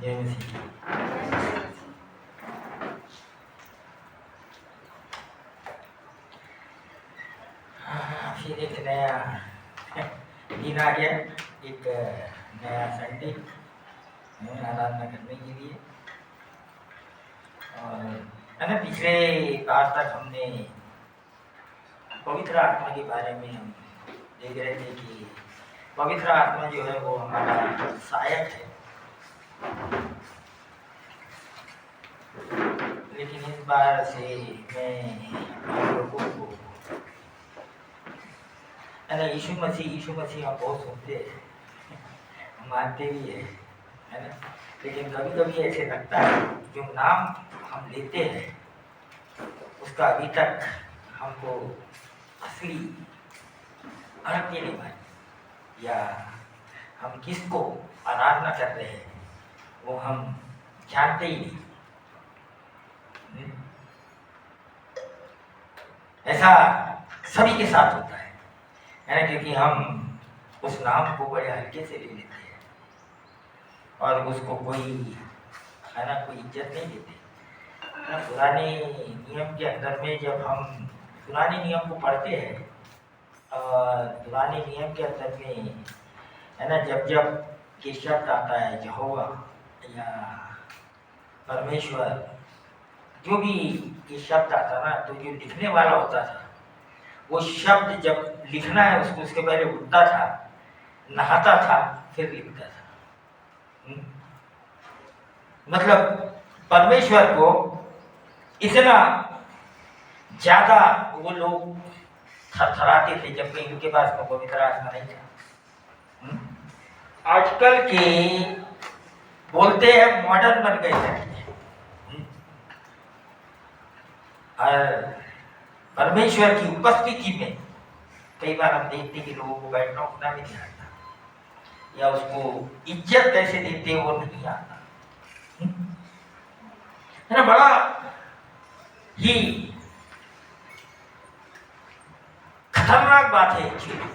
जय मसीह। फिर एक नया दिन आ गया, एक नया संडे आराधना करने के लिए। और है ना, पिछले बार तक हमने पवित्र आत्मा के बारे में हम देख रहे थे कि पवित्र आत्मा जो है वो हमारा सहायक है। लेकिन इस बार से मैं आप लोगों को है ना, यीशु मसीह आप बहुत सुनते हैं, मानते भी है ना। लेकिन कभी कभी ऐसे लगता है जो नाम हम लेते हैं उसका अभी तक हमको असली अर्थ नहीं मालूम, या हम किसको आराधना कर रहे हैं वो हम जानते ही नहीं। ऐसा सभी के साथ होता है ना, क्योंकि हम उस नाम को बड़े हल्के से ले लेते हैं और उसको कोई है ना, कोई इज्जत नहीं देते। पुराने नियम के अंदर में जब हम पुराने नियम को पढ़ते हैं और पुराने नियम के अंदर में है ना, जब जब ये शब्द आता है यहोवा या परमेश्वर, जो भी ये शब्द आता ना, तो जो लिखने वाला होता था वो शब्द जब लिखना है उसको उसके पहले उठता था, नहाता था, फिर लिखता था। मतलब परमेश्वर को इतना ज्यादा वो लोग थरथराते थे जब भी इनके पास में पवित्र आत्मा नहीं था। आजकल के बोलते हैं मॉडर्न बन गए हैं और परमेश्वर की उपस्थिति में कई बार हम देखते कि लोगों को बैठना उठना भी नहीं आता, या उसको इज्जत कैसे देते वो नहीं आता, है ना। बड़ा ही खतरनाक बात है एक्चुअली,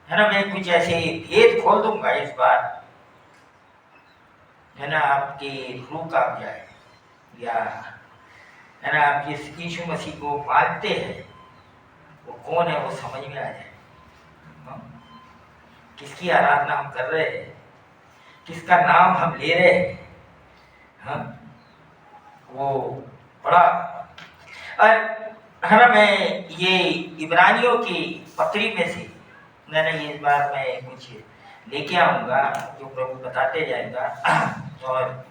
है ना। मैं कुछ ऐसे भेद खोल दूंगा इस बार, है ना, आपके रूह कांप जाए, या है ना, आप जिस यीशु मसीह को मानते हैं वो कौन है वो समझ में आ जाए। किसकी आराधना हम कर रहे हैं, किसका नाम हम ले रहे हैं, हाँ, वो बड़ा। और है ना, मैं ये इब्रानियों की पत्री में से मैंने इस बार मैं कुछ लेके आऊंगा जो प्रभु बताते जाएगा। और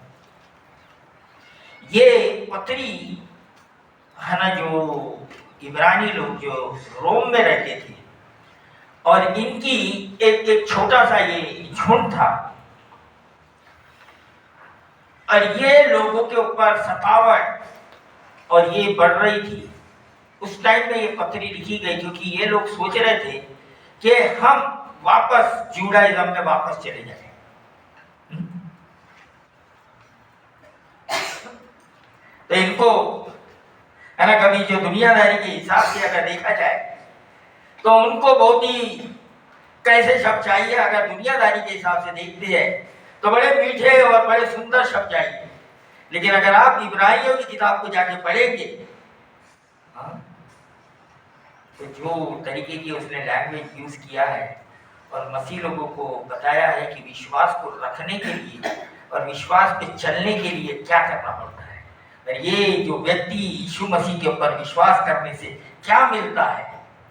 ये पत्री है ना, जो इब्रानी लोग जो रोम में रहते थे और इनकी एक छोटा सा ये झुंड था और ये लोगों के ऊपर सतावट और ये बढ़ रही थी। उस टाइम में ये पत्री लिखी गई क्योंकि ये लोग सोच रहे थे कि हम वापस जूडाइज्म में वापस चले जाएं। तो इनको है ना, कभी जो दुनियादारी के हिसाब से अगर देखा जाए तो उनको बहुत ही कैसे शब्द चाहिए। अगर दुनियादारी के हिसाब से देखते हैं तो बड़े मीठे और बड़े सुंदर शब्द चाहिए, लेकिन अगर आप इब्रानियों की किताब को जाके पढ़ेंगे तो जो तरीके की उसने लैंग्वेज यूज किया है और मसीह लोगों को बताया है कि विश्वास को रखने के लिए और विश्वास पे चलने के लिए क्या करना पड़ता है, और ये जो व्यक्ति यीशु मसीह के ऊपर विश्वास करने से क्या मिलता है,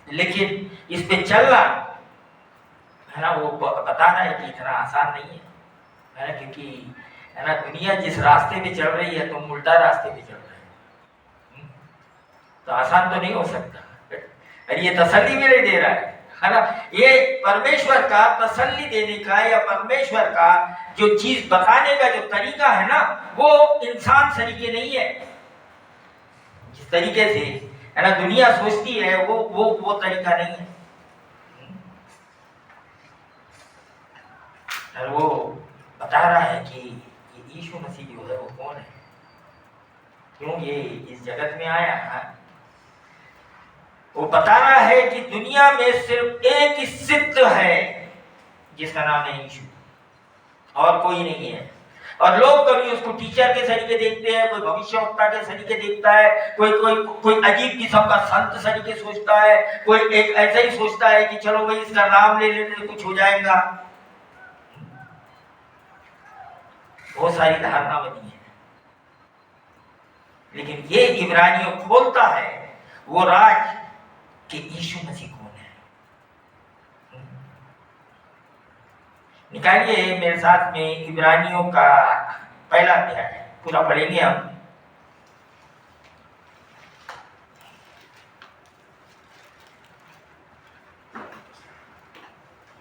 लेकिन इस पे चलना है ना, वो बता रहा है कि इतना आसान नहीं है ना, क्योंकि है ना, दुनिया जिस रास्ते पे चल रही है तुम उल्टा रास्ते पे चल रहे हैं, तो आसान तो नहीं हो सकता। और ये तसल्ली भी नहीं दे रहा है ना। ये परमेश्वर का तसल्ली देने का या परमेश्वर का जो चीज बताने का जो तरीका है ना, वो इंसान तरीके नहीं है। जिस तरीके से है ना दुनिया सोचती है वो तरीका नहीं है। और वो बता रहा है कि ये यीशु मसीह जो है वो कौन है, क्यों ये इस जगत में आया है। वो बता रहा है कि दुनिया में सिर्फ एक ही सिद्ध है जिसका नाम है यीशु, और कोई नहीं है। और लोग कभी उसको टीचर के सरीके देखते हैं, कोई भविष्यवक्ता के सरीके देखता है, कोई कोई कोई अजीब किस्म का संत सरीके सोचता है, कोई एक ऐसा ही सोचता है कि चलो भाई इसका नाम ले लेने से कुछ हो जाएगा। बहुत सारी धारणा बनी है, लेकिन ये इब्रानियों खोलता है वो राज कि यीशु मसीह कौन है। निकालिए मेरे साथ में इब्रानियों का पहला अध्याय, पूरा पढ़ेंगे हम।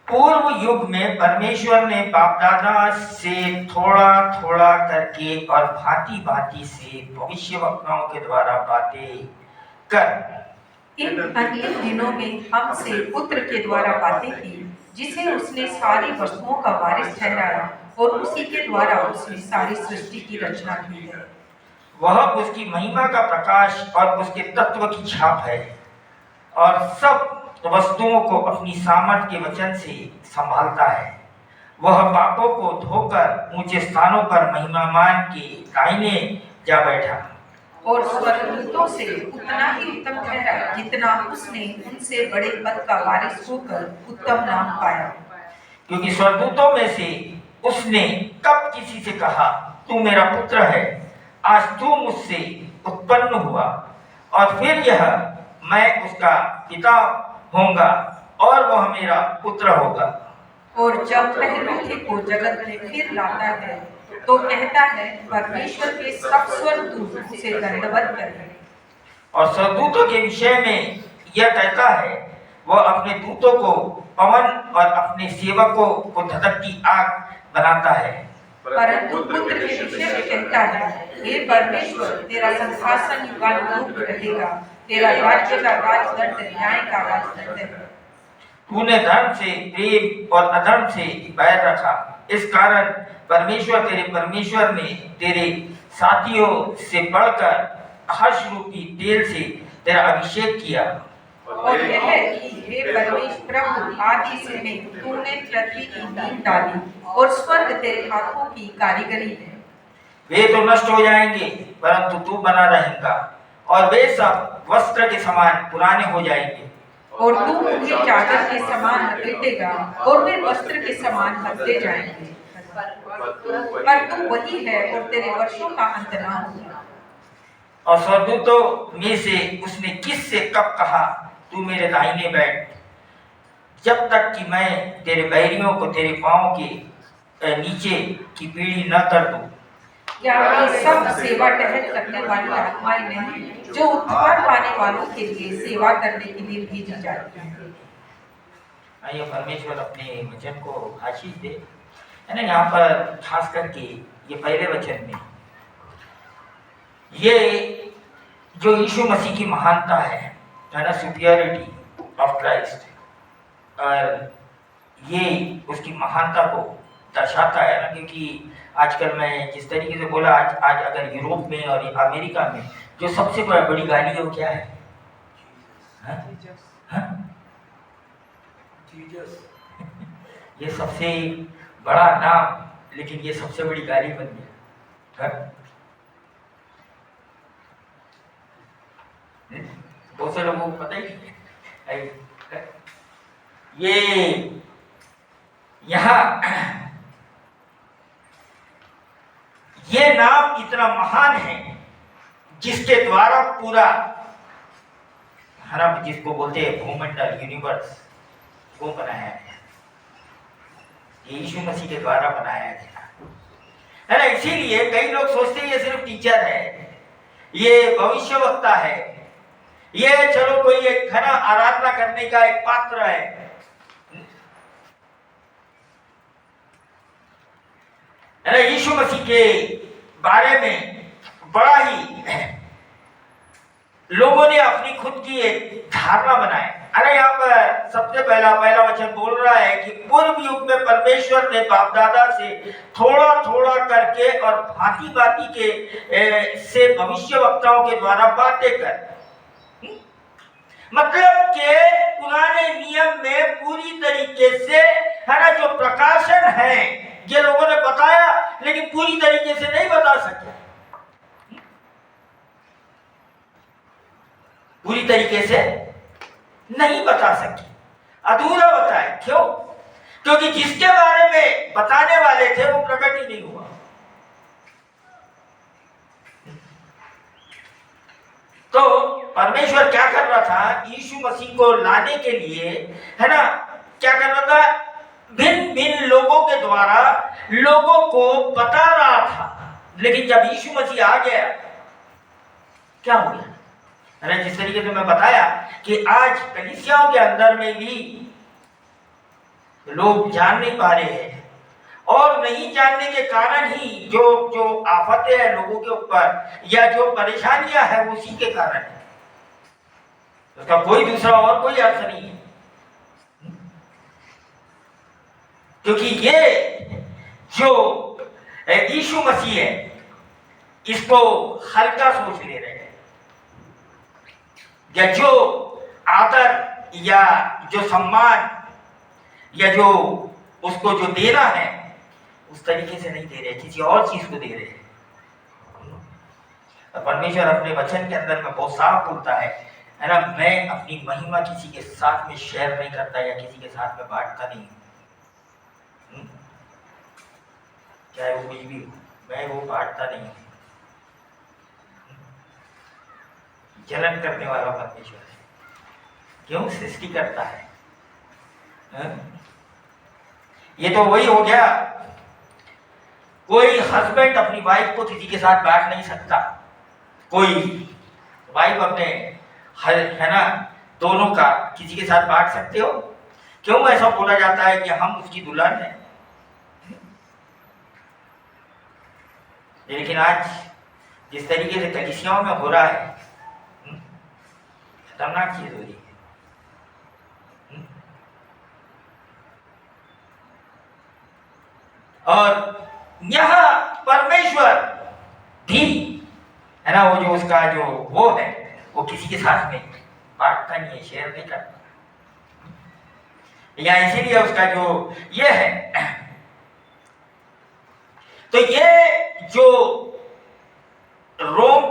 पूर्व युग में परमेश्वर ने बाप दादा से थोड़ा थोड़ा करके और भांति भांति से भविष्यवक्ताओं के द्वारा बातें कर इन अंतिम दिनों में हमसे पुत्र के द्वारा बातें की, जिसे उसने सारी वस्तुओं का वारिस ठहराया और उसी के द्वारा उसने सारी सृष्टि की रचना की है। वह उसकी महिमा का प्रकाश और उसके तत्व की छाप है, और सब वस्तुओं को अपनी सामर्थ के वचन से संभालता है। वह पापों को धोकर ऊंचे स्थानों पर महिमामान के दाहिने जा बैठा और स्वर्गदूतों से उतना ही उत्तम ठहरा जितना उसने उनसे बड़े पद का वारिस होकर उत्तम नाम पाया। क्योंकि स्वर्गदूतों में से उसने कब किसी से कहा तू मेरा पुत्र है, आज तू मुझसे उत्पन्न हुआ, और फिर यह मैं उसका पिता होऊंगा और वह मेरा पुत्र होगा। और जब पहले को जगत में फिर लाता है तो कहता है परमेश्वर के सब स्वर्गदूत उसे दंडवत करें। और स्वर्गदूतों के विषय में यह कहता है वह अपने दूतों को पवन और अपने सेवकों को धधकती आग बनाता है। परंतु पुत्र के विषय में कहता है हे परमेश्वर तेरा सिंहासन युगानुयुग रहेगा, तेरा राज्य का राजदंड न्याय का राजदंड है। तूने धर्म से प्रेम और अधर्म से बैर रखा, इस कारण परमेश्वर ने तेरे साथियों से बढ़कर हर्ष रूपी तेल से तेरा अभिषेक किया। और यह कि हे परमेश्वर प्रभु आदि से में तूने पृथ्वी की नींव डाली और स्वर्ग तेरे हाथों की कारीगरी है। वे तो नष्ट हो जाएंगे परंतु तू बना रहेगा, और वे सब वस्त्र के समान पुराने हो जाएंगे। और तू उन्हें चादर के समान लपेटेगा और वे वस्त्र के समान बदले जाएंगे। पर तू वही है और तेरे वर्षों का अंत न होगा। और स्वर्गदूतों में से उसने किस से कब कहा तू मेरे दाहिने बैठ, जब तक कि मैं तेरे बैरियों को तेरे पांव के नीचे की पीढ़ी न कर दूं। क्या ये सब सेवा टहल करने वाली आत्माएं नहीं जो उद्धार पाने वालों के लिए सेवा करने के लिए भेजी जाती हैं? आइए परमेश्वर अपने वचन को आशीष दे। है ना, यहाँ पर खास करके ये पहले वचन में ये जो यीशु मसीह की महानता है ना, सुपीरियरिटी ऑफ क्राइस्ट, और ये उसकी महानता को दर्शाता है ना। क्योंकि आजकल मैं जिस तरीके से बोला, आज अगर यूरोप में और अमेरिका में जो सबसे बड़ी गाली है वो क्या है? ये सबसे बड़ा नाम, लेकिन ये सबसे बड़ी गाली बन गया। बहुत से लोगों को पता ही नहीं है। ये यहाँ ये नाम इतना महान है जिसके द्वारा पूरा हरा, जिसको बोलते हैं भूमंडल, यूनिवर्स, वो बनाया गया। ये यीशु मसीह के द्वारा बनाया गया है ना। इसीलिए कई लोग सोचते हैं ये सिर्फ टीचर है, ये भविष्यवक्ता है, ये चलो कोई एक घना आराधना करने का एक पात्र है। यीशु मसीह के बारे में बड़ा ही लोगों ने अपनी खुद की एक धारणा बनाई। अरे यहाँ पर सबसे पहला वचन बोल रहा है कि पूर्व युग में परमेश्वर ने बाप दादा से थोड़ा थोड़ा करके और भांति भांति के से भविष्यवक्ताओं के द्वारा बातें कर, मतलब के पुराने नियम में पूरी तरीके से है ना जो प्रकाशन है ये लोगों ने बताया, लेकिन पूरी तरीके से नहीं बता सके, पूरी तरीके से नहीं बता सके, अधूरा बताए। क्यों? क्योंकि जिसके बारे में बताने वाले थे वो प्रकट ही नहीं हुआ। तो परमेश्वर क्या कर रहा था? यीशु मसीह को लाने के लिए, है ना, क्या कर रहा था? भिन्न भिन्न लोगों के द्वारा लोगों को बता रहा था। लेकिन जब यीशु मसीह आ गया, क्या हो गया? अरे जिस तरीके से मैं बताया कि आज कलीसियाओं के अंदर में भी लोग जान नहीं पा रहे हैं, और नहीं जानने के कारण ही जो जो आफतें हैं लोगों के ऊपर या जो परेशानियां हैं वो उसी के कारण है। उसका कोई दूसरा और कोई अर्थ नहीं है। क्योंकि ये जो यीशु मसीह है इसको हल्का सोच ले रहे हैं, या जो आदर या जो सम्मान या जो उसको जो देना है उस तरीके से नहीं दे रहे, किसी और चीज को दे रहे हैं। परमेश्वर अपने वचन के अंदर में बहुत साफ बोलता है ना, मैं अपनी महिमा किसी के साथ में शेयर नहीं करता या किसी के साथ में बांटता नहीं, चाहे वो कुछ भी हो, मैं वो बांटता नहीं। जलन करने वाला परमेश्वर है। क्यों? सृष्टि करता है। ये तो वही हो गया, कोई हस्बैंड अपनी वाइफ को किसी के साथ बांट नहीं सकता, कोई वाइफ अपने है ना दोनों का किसी के साथ बांट सकते हो? क्यों ऐसा बोला जाता है कि हम उसकी दुल्हन है? लेकिन आज जिस तरीके से कलीसियाओं में हो रहा है, खतरनाक चीज हो रही है। और यह परमेश्वर भी, है ना, वो जो उसका जो वो है वो किसी के साथ में बांटता नहीं है, शेयर नहीं करता। या इसीलिए उसका जो ये है, तो ये जो रोम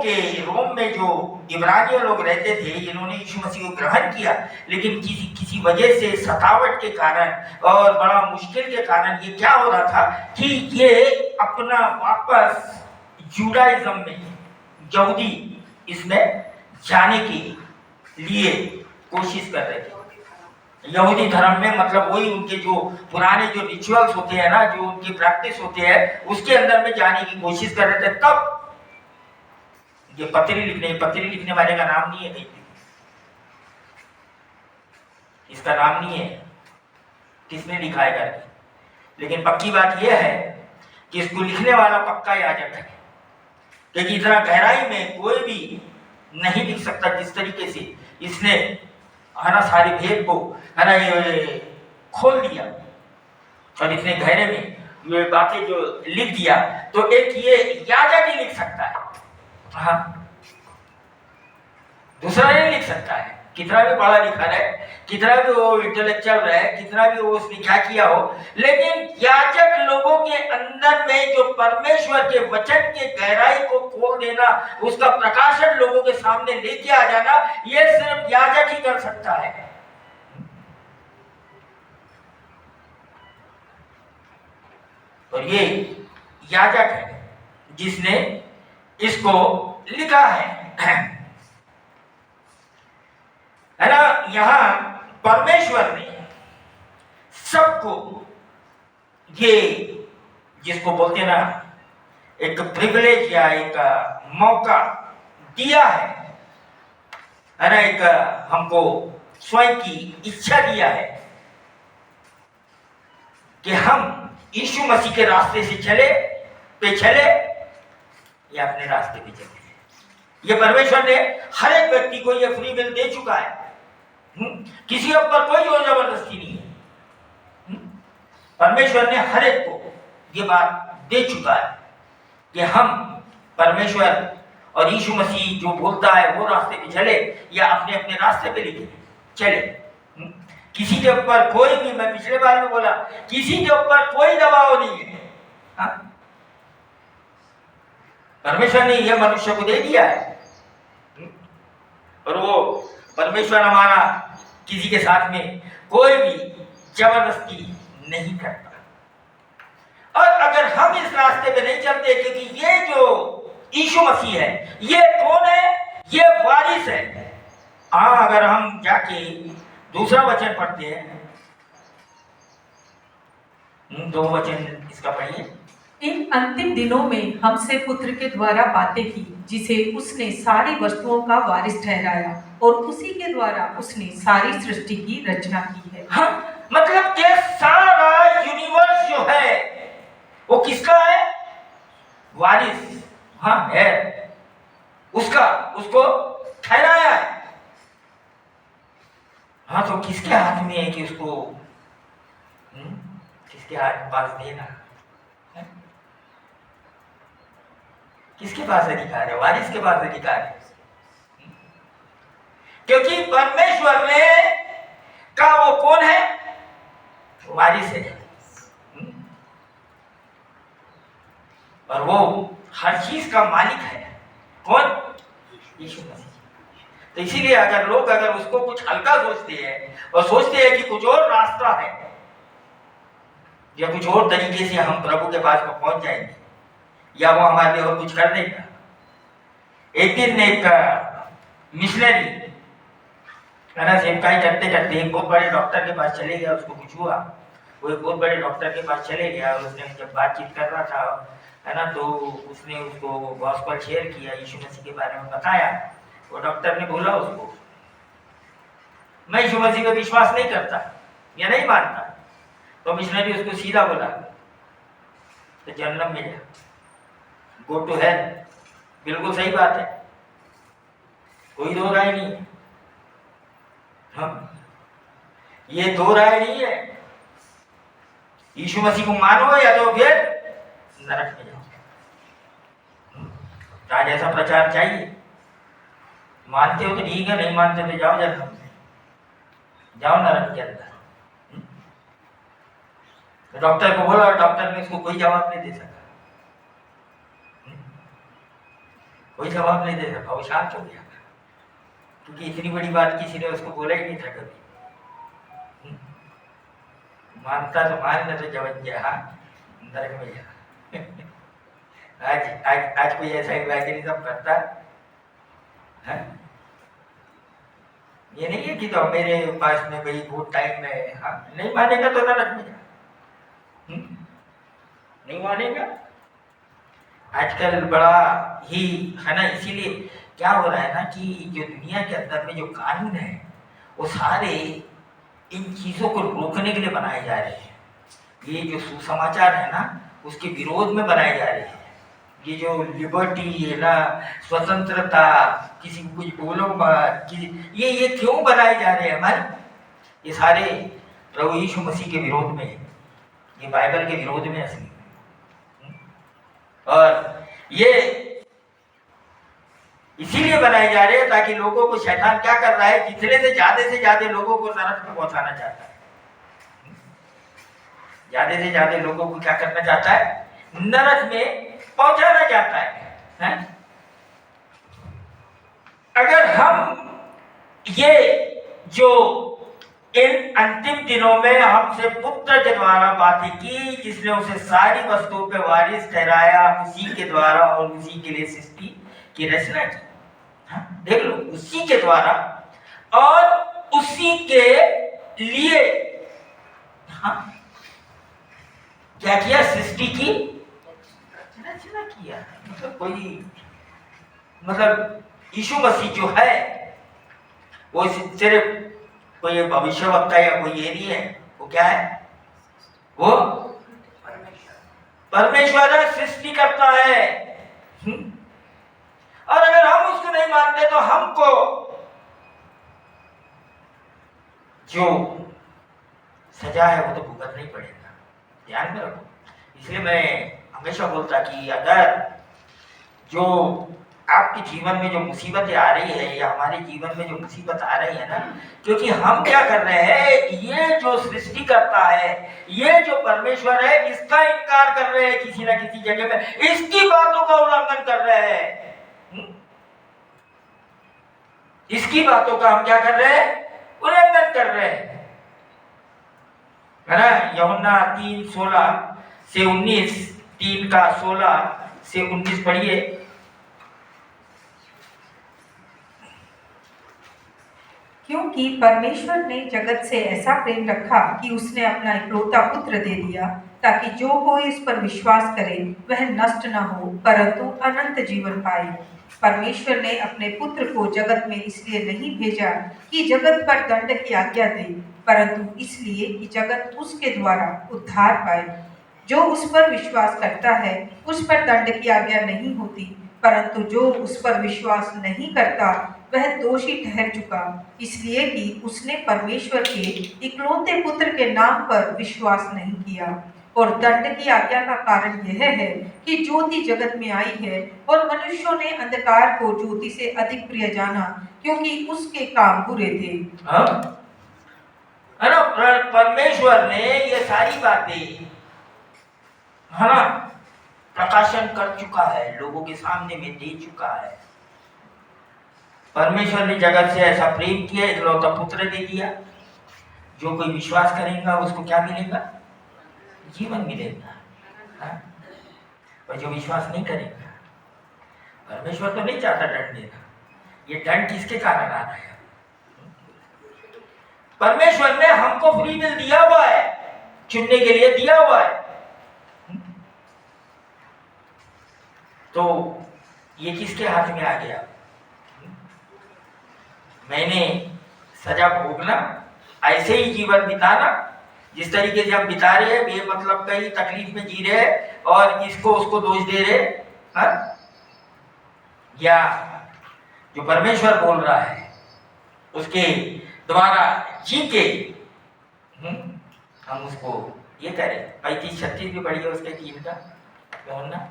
में जो इब्रानियों लोग रहते थे, इन्होंने यीशु मसीह को ग्रहण किया, लेकिन किसी वजह से सतावट के कारण और बड़ा मुश्किल के कारण ये क्या हो रहा था कि ये अपना वापस जुडाइज्म में, यहूदी इसमें जाने के लिए कोशिश कर रहे थे। यहूदी धर्म में मतलब वही उनके जो पुराने जो रिचुअल्स होते हैं ना, जो उनकी प्रैक्टिस होते हैं, उसके अंदर में जाने की कोशिश कर रहे थे। तब ये पत्री लिखने वाले का नाम नहीं है कहीं, इसका नाम नहीं है, किसने लिखा है करके, लेकिन पक्की बात यह है कि इसको लिखने वाला पक्का याजक है, क्योंकि इतना गहराई में कोई भी नहीं लिख सकता जिस तरीके से इसने, है ना, सारे भेद को, है ना, ये खोल दिया और इतने गहरे में ये बातें जो लिख दिया, तो एक ये याजक ही लिख सकता है। हाँ, दूसरा नहीं लिख सकता है, कितना भी पढ़ा लिखा रहे, कितना भी वो इंटेलेक्चुअल रहे, कितना भी वो उसने क्या किया हो, लेकिन याजक लोगों के अंदर में जो परमेश्वर के वचन के गहराई को खोल देना, उसका प्रकाशन लोगों के सामने लेके आ जाना, ये सिर्फ याजक ही कर सकता है। और ये याजक है जिसने इसको लिखा है ना। यहां परमेश्वर ने सबको ये जिसको बोलते ना एक प्रिविलेज या एक मौका दिया है ना, एक हमको स्वयं की इच्छा दिया है कि हम यीशु मसीह के रास्ते से चले या अपने रास्ते पे चले। ये परमेश्वर ने हर एक व्यक्ति को ये फ्री विल दे चुका है, किसी के ऊपर कोई जोर जबरदस्ती नहीं है। परमेश्वर ने हर एक को ये बात दे चुका है कि हम परमेश्वर और यीशु मसीह जो बोलता है वो रास्ते पे चले या अपने अपने रास्ते पे लेके चले। किसी के ऊपर कोई भी, मैं पिछले बार में बोला, किसी के ऊपर कोई दबाव नहीं है। परमेश्वर ने यह मनुष्य को दे दिया है। और वो परमेश्वर हमारा किसी के साथ में कोई भी जबरदस्ती नहीं करता। और अगर हम इस रास्ते पे नहीं चलते, क्योंकि ये जो यीशु मसीह है, ये कौन है? ये वारिस है। हाँ, अगर हम जाके दूसरा वचन पढ़ते हैं, 2 वचन इसका पढ़िए। इन अंतिम दिनों में हमसे पुत्र के द्वारा बातें की, जिसे उसने सारी वस्तुओं का वारिस ठहराया और उसी के द्वारा उसने सारी सृष्टि की रचना की है। हाँ, मतलब कि सारा यूनिवर्स जो है वो किसका है? वारिस। हाँ, है उसका, उसको ठहराया है। हाँ, तो किसके हाथ में है कि उसको किसके हाथ पास देना? किसके पास अधिकार है? वारिस के पास अधिकार है, क्योंकि परमेश्वर ने का वो कौन है? वारिस है। और वो हर चीज का मालिक है। कौन? यीशु मसीह। तो इसीलिए अगर लोग उसको कुछ हल्का सोचते हैं और सोचते हैं कि कुछ और रास्ता है या कुछ और तरीके से हम प्रभु के पास में पहुंच जाएंगे या वो हमारे लिए और कुछ कर देगा। एक दिन एक मिशनरी है ना, सेवकाई करते करते एक बहुत बड़े डॉक्टर के पास चले गया। उसको कुछ हुआ, वो एक बहुत बड़े डॉक्टर के पास चले गया और उसने जब बातचीत कर रहा था, है ना, तो उसने उसको गॉस्पेल शेयर किया, यीशु मसीह के बारे में बताया। वो डॉक्टर ने बोला उसको, मैं यीशु मसीह पे विश्वास नहीं करता या नहीं मानता। तो मिशनरी उसको सीधा बोला, तो जन्नत में जा, गो टू हेल। बिल्कुल सही बात है, कोई दो राय नहीं है। ये दो राय नहीं है। यीशु मसीह को मानो या तो फिर नरक में जाओ। आज ऐसा प्रचार चाहिए। मानते हो तो ठीक है, नहीं मानते तो जाओ जन्नत में, जाओ नरक के अंदर। डॉक्टर को बोला, डॉक्टर ने उसको कोई जवाब नहीं दे सका, कोई जवाब नहीं दे सका। वो शांत हो गया, क्योंकि इतनी बड़ी बात किसी ने उसको बोला ही नहीं था कभी। मानता तो मान, न तो जब गया नरक में जा। आज आज आज कोई ऐसा इवेंजलिज्म करता है? ये नहीं है कि तो मेरे पास में भाई बहुत टाइम में, हाँ, नहीं मानेगा तो नरक में जा। नहीं मानेगा। आजकल बड़ा ही है ना, इसीलिए क्या हो रहा है ना कि जो दुनिया के अंदर में जो कानून है वो सारे इन चीजों को रोकने के लिए बनाए जा रहे हैं। ये जो सुसमाचार है ना, उसके विरोध में बनाए जा रहे हैं। ये जो लिबर्टी है ना, स्वतंत्रता, किसी को कुछ बोलो मत, ये क्यों बनाए जा रहे हैं हमारे? ये सारे प्रभु यीशु मसीह के विरोध में है, ये बाइबल के विरोध में असली। और ये इसीलिए बनाए जा रहे हैं ताकि लोगों को, शैतान क्या कर रहा है, जितने से ज्यादा लोगों को नरक में पहुंचाना चाहता है। ज्यादा से ज्यादा लोगों को क्या करना चाहता है? नरक में पहुंचाना चाहता है? अगर हम ये जो इन अंतिम दिनों में हमसे पुत्र के द्वारा बातें की, जिसने उसे सारी वस्तुओं पे वारिस ठहराया, उसी के द्वारा और उसी के लिए सृष्टि की रचना की। देख लो, उसी के द्वारा और उसी के लिए क्या किया? सृष्टि की रचना किया। मतलब यीशु मसीह जो है वो सिर्फ कोई भविष्यवक्ता या कोई ये नहीं है। वो क्या है? वो परमेश्वर है, सृष्टि करता है। और अगर हम उसको नहीं मानते तो हमको जो सजा है वो तो भुगतना ही पड़ेगा। ध्यान में रखो। इसलिए मैं हमेशा बोलता कि अगर जो आपके जीवन में जो मुसीबतें आ रही है या हमारे जीवन में जो मुसीबत आ रही है ना, क्योंकि हम क्या कर रहे हैं, ये जो सृष्टि करता है, ये जो परमेश्वर है, इसका इनकार कर रहे हैं किसी ना किसी जगह में, इसकी बातों का उल्लंघन कर रहे हैं। इसकी बातों का हम क्या कर रहे हैं, उल्लंघन कर रहे हैं, है ना। यूहन्ना 3:16 से 19, 3 का 16 से 19 पढ़िए। क्योंकि परमेश्वर ने जगत से ऐसा प्रेम रखा कि उसने अपना इकलौता पुत्र दे दिया, ताकि जो कोई इस पर विश्वास करे वह नष्ट न हो परंतु अनंत जीवन पाए। परमेश्वर ने अपने पुत्र को जगत में इसलिए नहीं भेजा कि जगत पर दंड की आज्ञा दे, परंतु इसलिए कि जगत उसके द्वारा उद्धार पाए। जो उस पर विश्वास करता है उस पर दंड की आज्ञा नहीं होती, परंतु जो उस पर विश्वास नहीं करता वह दोषी ठहर चुका, इसलिए कि उसने परमेश्वर के इकलौते पुत्र के नाम पर विश्वास नहीं किया। और दंड की आज्ञा का कारण यह है कि ज्योति जगत में आई है और मनुष्यों ने अंधकार को ज्योति से अधिक प्रिय जाना, क्योंकि उसके काम बुरे थे। है ना, परमेश्वर ने ये सारी बातें, है ना, प्रकाशन कर चुका है, लोगों के सामने में दे चुका है। परमेश्वर ने जगत से ऐसा प्रेम किया, इकलौता पुत्र दे दिया, जो कोई विश्वास करेगा उसको क्या मिलेगा, जीवन मिलेगा, हाँ? और जो विश्वास नहीं करेगा, परमेश्वर तो नहीं चाहता दंड देना, ये दंड किसके कारण आ रहा है, परमेश्वर ने हमको फ्री विल दिया हुआ है, चुनने के लिए दिया हुआ है, तो ये किसके हाथ में आ गया, मैंने सजा भोगना, ऐसे ही जीवन बिताना जिस तरीके से हम बिता रहे हैं, बेमतलब कई तकलीफ में जी रहे हैं और इसको उसको दोष दे रहे, हाँ? या जो परमेश्वर बोल रहा है उसके द्वारा जी के हम उसको ये करें। 35-36 भी बढ़िया उसके 3 का बोलना।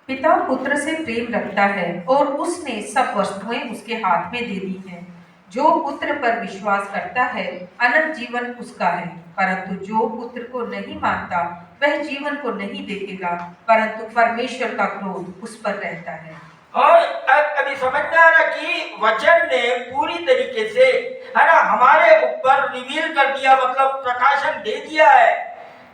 पिता पुत्र से प्रेम रखता है और उसने सब वस्तुएं उसके हाथ में दे दी हैं। जो पुत्र पर विश्वास करता है अनंत जीवन उसका है, परंतु जो पुत्र को नहीं मानता वह जीवन को नहीं देखेगा, परंतु परमेश्वर का क्रोध उस पर रहता है। और अभी समझ में आ रहा कि वचन ने पूरी तरीके से, है ना, हमारे ऊपर रिवील कर दिया, मतलब प्रकाशन दे दिया है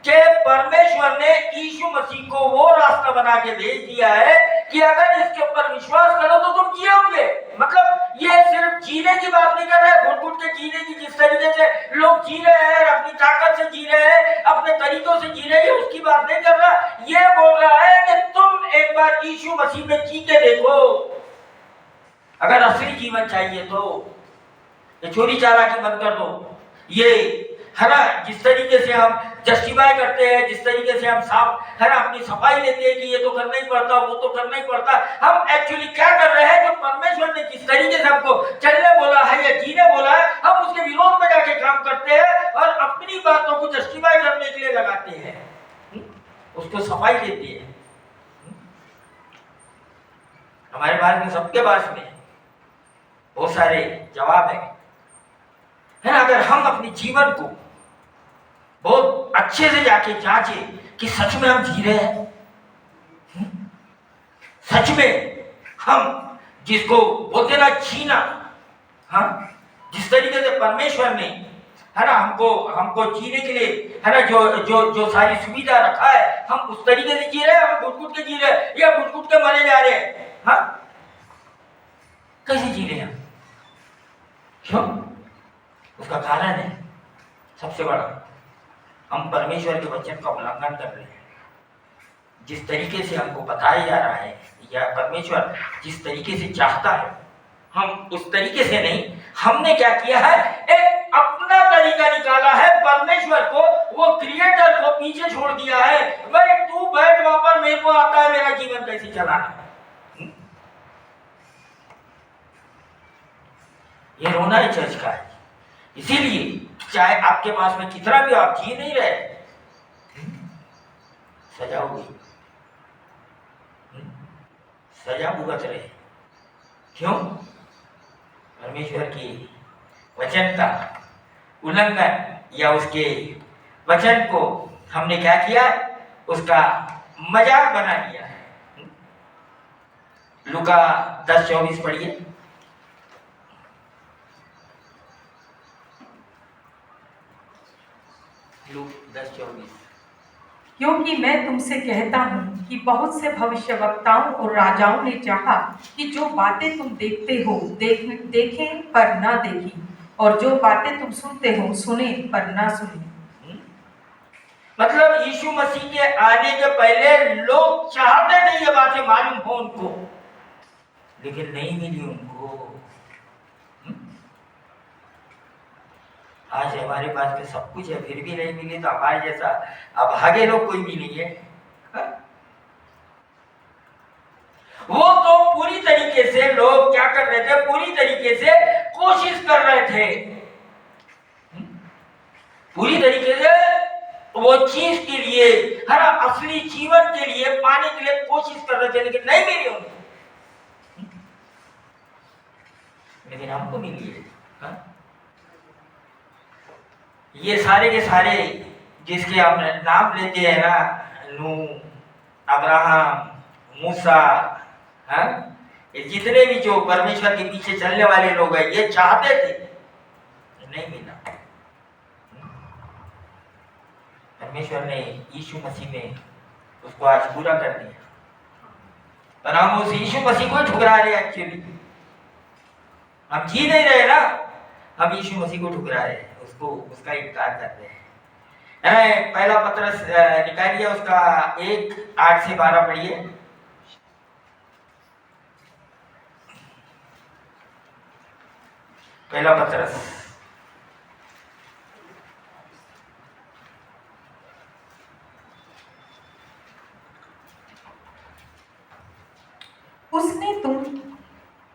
कि परमेश्वर ने यीशु मसीह को वो रास्ता बना के भेज दिया है कि अगर इसके ऊपर विश्वास करो तो तुम जियोगे। मतलब ये सिर्फ जीने की बात नहीं कर रहा है, घुट घुट के जीने की, जिस तरीके से लोग जी रहे हैं, अपनी ताकत से जी रहे हैं, अपने तरीकों से जी रहे हैं, उसकी बात नहीं कर रहा। ये बोल रहा है कि तुम एक बार यीशु मसीह में जी के देखो, अगर असली जीवन चाहिए तो ये चोरी चालाकी बंद कर दो। ये है ना, जिस तरीके से हम जस्टिफाई करते हैं, जिस तरीके से हम साफ, है ना, अपनी सफाई लेते हैं कि ये तो करना ही पड़ता, वो तो करना ही पड़ता, हम एक्चुअली क्या कर रहे हैं, जो परमेश्वर ने जिस तरीके से हमको चलने बोला है या जीने बोला है, हम उसके विरोध में जाके काम करते हैं और अपनी बातों को जस्टिफाई करने के लिए लगाते हैं, उसको सफाई देते हैं। हमारे पास में, सबके पास में बहुत सारे जवाब है ना। अगर हम अपने जीवन को बहुत अच्छे से जाके जांचे कि सच में हम जी रहे हैं, सच में हम जिसको बोलते ना जीना, हाँ, जिस तरीके से परमेश्वर ने, है ना, हमको जीने के लिए, है ना, जो सारी सुविधा रखा है, हम उस तरीके से जी रहे हैं, हम घुट-घुट के जी रहे हैं या घुट-घुट के मरे जा रहे हैं, हाँ? कैसे जी रहे हैं? क्यों? उसका कारण है सबसे बड़ा, हम परमेश्वर के वचन का उल्लंघन कर रहे हैं। जिस तरीके से हमको बताया जा रहा है या परमेश्वर जिस तरीके से चाहता है, हम उस तरीके से नहीं, हमने क्या किया है, एक अपना तरीका निकाला है, परमेश्वर को, वो क्रिएटर को पीछे छोड़ दिया है। भाई तू बैठ वहां पर, मेरे को आता है मेरा जीवन कैसे चलाना। ये रोना है चर्च का है। इसीलिए चाहे आपके पास में कितना भी आप जी नहीं रहे, सजा होगी। सजा भुगत रहे। क्यों? परमेश्वर की वचन का उल्लंघन या उसके वचन को हमने क्या किया? उसका मजाक बना लिया है। लूका 10:24 पढ़िए। लूक 10:24। क्योंकि मैं तुमसे कहता हूँ कि बहुत से भविष्यवक्ताओं और राजाओं ने चाहा कि जो बातें तुम देखते हो देखें पर न देखी, और जो बातें तुम सुनते हो सुने पर न सुने। मतलब यीशु मसीह के आने के पहले लोग चाहते थे ये बातें मालूम हो उनको, लेकिन नहीं मिली उनको। आज हमारे पास में सब कुछ है, फिर भी नहीं मिली, तो हमारे जैसा अभागे लोग कोई भी नहीं है। वो तो पूरी तरीके से लोग क्या कर रहे थे? पूरी तरीके से कोशिश कर रहे थे, पूरी तरीके से वो चीज के लिए, हर असली जीवन के लिए पाने के लिए कोशिश कर रहे थे, लेकिन नहीं मिली उनको। लेकिन हमको मिली है। ये सारे के सारे जिसके हम नाम लेते हैं ना, नूह, अब्राहम, मूसा, ये जितने भी जो परमेश्वर के पीछे चलने वाले लोग हैं, ये चाहते थे, नहीं मिला। परमेश्वर ने यीशु मसीह में उसको आज पूरा कर दिया, पर हम उस यीशु मसीह को ठुकरा रहे। एक्चुअली हम जी नहीं रहे ना, हम यीशु मसीह को ठुकरा रहे हैं, उसको उसका इनकार कर रहे हैं। पहला पत्रस निकालिए, उसका 1:8-12 पढ़िए। पहला पत्रस।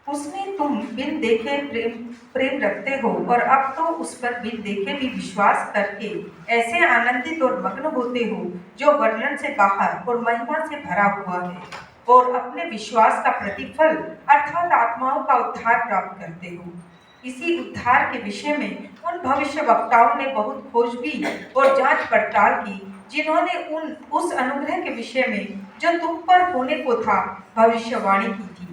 उसने तुम बिन देखे प्रेम रखते हो, और अब तो उस पर बिन देखे भी विश्वास करके ऐसे आनंदित और मग्न होते हो जो वर्णन से बाहर और महिमा से भरा हुआ है, और अपने विश्वास का प्रतिफल अर्थात आत्माओं का उद्धार प्राप्त करते हो। इसी उद्धार के विषय में उन भविष्य वक्ताओं ने बहुत खोजबीन और जांच पड़ताल की, जिन्होंने उस अनुग्रह के विषय में जो तुम पर होने को था भविष्यवाणी की थी।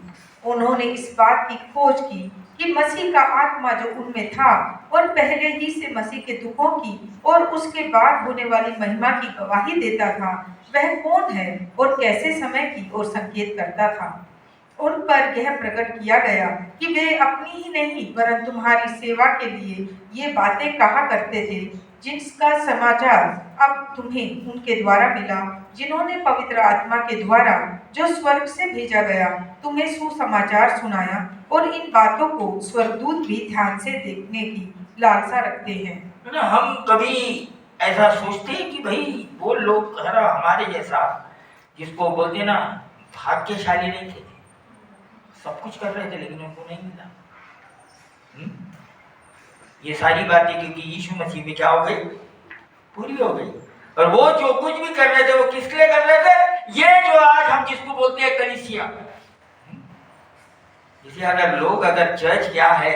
उन्होंने इस बात की खोज की कि मसीह का आत्मा जो उनमें था और पहले ही से मसीह के दुखों की और उसके बाद होने वाली महिमा की गवाही देता था, वह कौन है और कैसे समय की ओर संकेत करता था। उन पर यह प्रकट किया गया कि वे अपनी ही नहीं वरन तुम्हारी सेवा के लिए ये बातें कहा करते थे, जिसका समाचार अब तुम्हें उनके द्वारा मिला, जिन्होंने पवित्र आत्मा के द्वारा जो स्वर्ग से भेजा गया तुम्हें सुसमाचार सुनाया, और इन बातों को स्वर्गदूत भी ध्यान से देखने की लालसा रखते हैं। ना हम कभी ऐसा सोचते हैं कि भाई वो लोग हमारे जैसा, जिसको बोलते ना भाग्यशाली नहीं थे, सब कुछ कर रहे थे लेकिन उनको नहीं मिला। ये सारी बातें क्योंकि यीशु मसीह में क्या हो गई? पूरी हो गई। और वो जो कुछ भी कर रहे थे वो किस लिए कर रहे थे? ये जो आज हम जिसको बोलते हैं कलीसिया, इसे अगर चर्च क्या है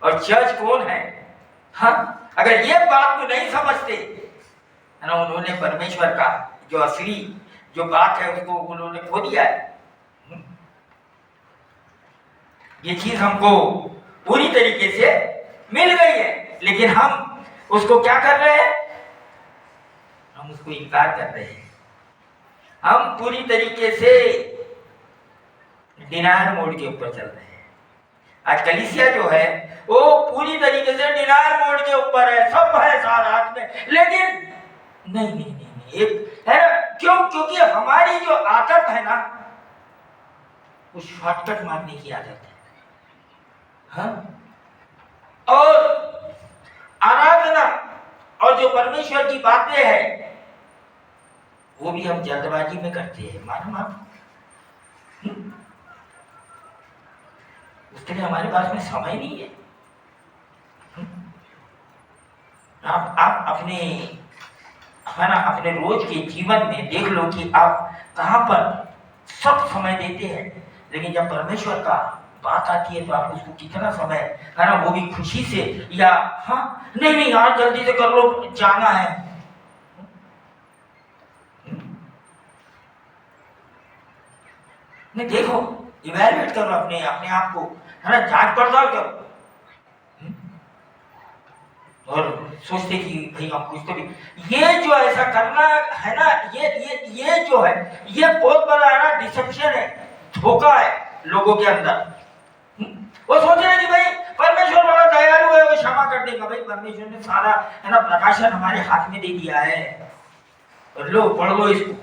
और चर्च कौन है, अगर ये बात को नहीं समझते है ना, उन्होंने परमेश्वर का जो असली जो बात है उसको उन्होंने खो दिया है। ये चीज हमको पूरी तरीके से मिल गई है, लेकिन हम उसको क्या कर रहे हैं? हम उसको इनकार कर रहे हैं। हम पूरी तरीके से डिनायर मोड के ऊपर चल रहे हैं। आज कलीसिया जो है वो पूरी तरीके से डिनायर मोड के ऊपर है, सब है साथ में, लेकिन नहीं एक है ना, क्योंकि हमारी जो आदत है ना, वो शॉर्टकट मारने की आदत है। और आराधना और जो परमेश्वर की बातें हैं वो भी हम जल्दबाजी में करते हैं, मालूम आप? उसके लिए हमारे पास में समय नहीं है। आप अपने है ना, अपने रोज के जीवन में देख लो कि आप कहां पर सब समय देते हैं। लेकिन जब परमेश्वर का बात आती है तो आप उसको कितना समय, है ना, वो भी खुशी से, या हाँ नहीं नहीं यार जल्दी से कर लो जाना है। नहीं, देखो, इवैल्यूएट करो अपने अपने आप को, है ना, जांच पड़ताल करो। और सोचते कि भाई हम कुछ तो भी, ये जो ऐसा करना है ना, ये जो है, ये बहुत बड़ा है ना डिसेप्शन है, धोखा है लोगों के अंदर। वो सोच रहे कि भाई परमेश्वर बड़ा दयालु है, वो क्षमा कर देगा। भाई परमेश्वर ने सारा, है ना, प्रकाशन हमारे हाथ में दे दिया है, और लो पढ़ लो इसको,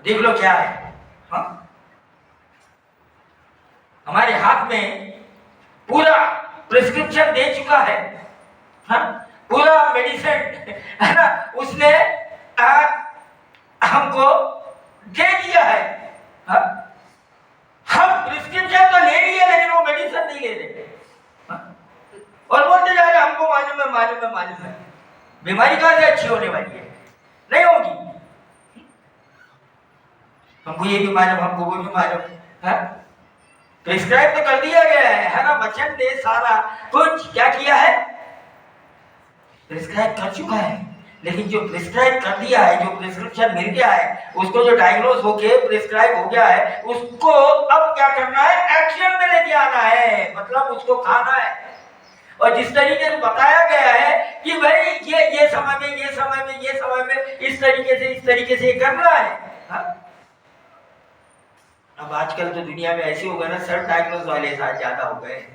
देख लो क्या है। हाँ, हमारे हाथ में पूरा प्रिस्क्रिप्शन दे चुका है, हाँ, पूरा मेडिसिन, है ना, उसने हमको दे दिया है। हाँ? हम प्रिस्क्रिप्शन तो ले लिए लेकिन वो मेडिसिन नहीं ले रहे, हाँ? और बोलते जा रहे हमको मालूम है, मालूम है, मालूम है। बीमारी कहां से अच्छी होने वाली है? नहीं होगी। हमको ये भी मालूम, हमको वो भी मालूम, हाँ? प्रिस्क्राइब तो कर दिया गया है ना, वचन ने सारा कुछ क्या किया है, प्रिस्क्राइब कर चुका है। लेकिन जो प्रिस्क्राइब कर दिया है, जो प्रिस्क्रिप्शन मिल गया है, उसको जो डायग्नोज होके प्रिस्क्राइब हो गया है, उसको अब क्या करना है, एक्शन में लेके आना है, मतलब उसको खाना है। और जिस तरीके से बताया गया है कि भाई ये समय में, ये समय में, ये समय में इस तरीके से करना है, हा? अब आजकल तो दुनिया में ऐसे हो गए ना, सेल्फ डायग्नोज वाले साथ ज्यादा हो गए।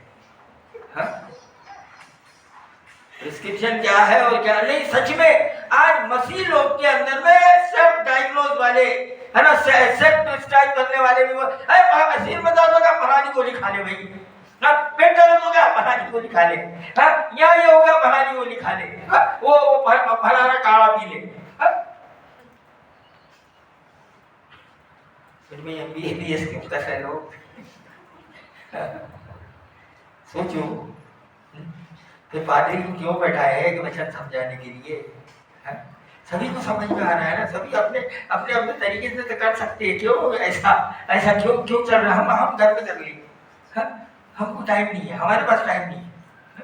प्रिस्क्रिप्शन क्या है और क्या नहीं, सच में आज मसीह लोग के अंदर में सेल्फ डायग्नोज वाले, है ना, सेल्फ प्रिस्क्राइब करने वाले भी, सिर में दर्द होगा फलानी गोली खा ले भाई, ना पेट दर्द होगा फलानी गोली खा ले, या ये होगा फलानी गोली खा ले, वो फलाना काढ़ा पी ले। फिर भी MBBS क्यों कर रहे लोग? सोचो, फिर पादरी को क्यों बैठाया है कि वचन समझाने के लिए? है? सभी को समझ में आ रहा है ना, सभी अपने अपने अपने तरीके से तो कर सकते हैं, क्यों ऐसा ऐसा क्यों क्यों चल रहा है? हम घर में कर लेंगे, हमको टाइम नहीं है, हमारे पास टाइम नहीं है।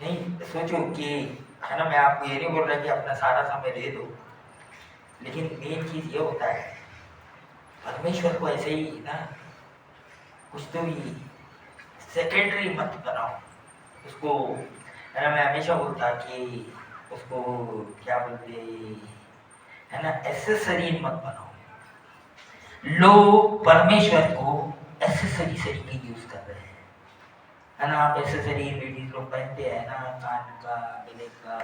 नहीं सोचो कि, है ना, मैं आपको ये नहीं बोल रहा कि अपना सारा समय दे दो, लेकिन मेन चीज ये होता है, परमेश्वर को ऐसे ही ना कुछ तो भी सेकेंडरी मत बनाओ उसको, है ना, मैं हमेशा बोलता कि उसको क्या बोलते, है ना, एसेसरी मत बनाओ। लोग परमेश्वर को एसेसरी तरीके यूज कर रहे हैं, है ना। आप एसेसरी लेडीज लोग पहनते हैं ना, कान का, गले का,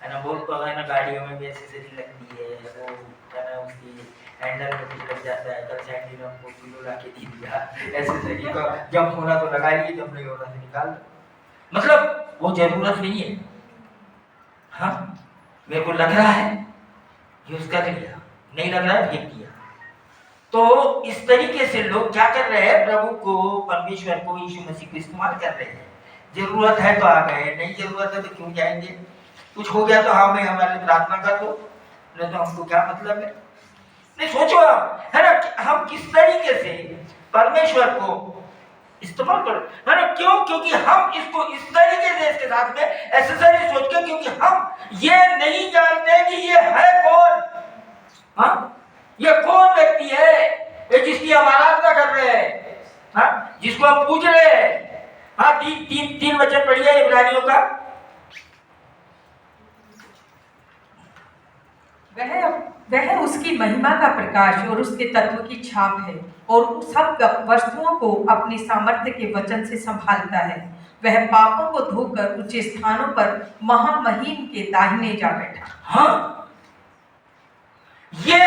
है ना, बहुत तो है ना, गाड़ियों में भी एसेसरी लगती है, वो है ना, उसकी हैंडल में कुछ लग जाता है। कल सैंडी ने हमको किलो ला के दे दिया एसेसरी का, जब होना तो लगा लिए, जब नहीं होना तो निकाल दो, मतलब वो जरूरत नहीं है। हाँ, मेरे को लग रहा है यूज कर लिया, नहीं लग रहा है फेंक दिया। तो इस तरीके से लोग क्या कर रहे हैं, प्रभु को, परमेश्वर को, यीशु मसीह को इस्तेमाल कर रहे हैं। जरूरत है तो आ गए, नहीं जरूरत है तो क्यों जाएंगे? कुछ हो गया तो हाँ मैं हमारे लिए प्रार्थना कर दो, नहीं तो हमको क्या मतलब है? नहीं सोचो आप, है ना, हम किस तरीके से परमेश्वर को इस्तेमाल करो, है ना, क्यों? क्योंकि हम इसको इस तरीके से इसके साथ में एसेसरी सोच के, क्योंकि हम ये नहीं जानते कि ये है कौन, हाँ, ये कौन व्यक्ति है, ये जिसकी हम आराधना कर रहे हैं, हाँ, जिसको हम पूज रहे हैं। हाँ, तीन वचन पढ़िए इब्रानियों का। वह उसकी महिमा का प्रकाश और उसके तत्व की छाप है, और सब वस्तुओं को अपनी सामर्थ्य के वचन से संभालता है। वह पापों को धोकर ऊंचे स्थानों पर महामहिम के दाहिने जा बैठा। हाँ, ये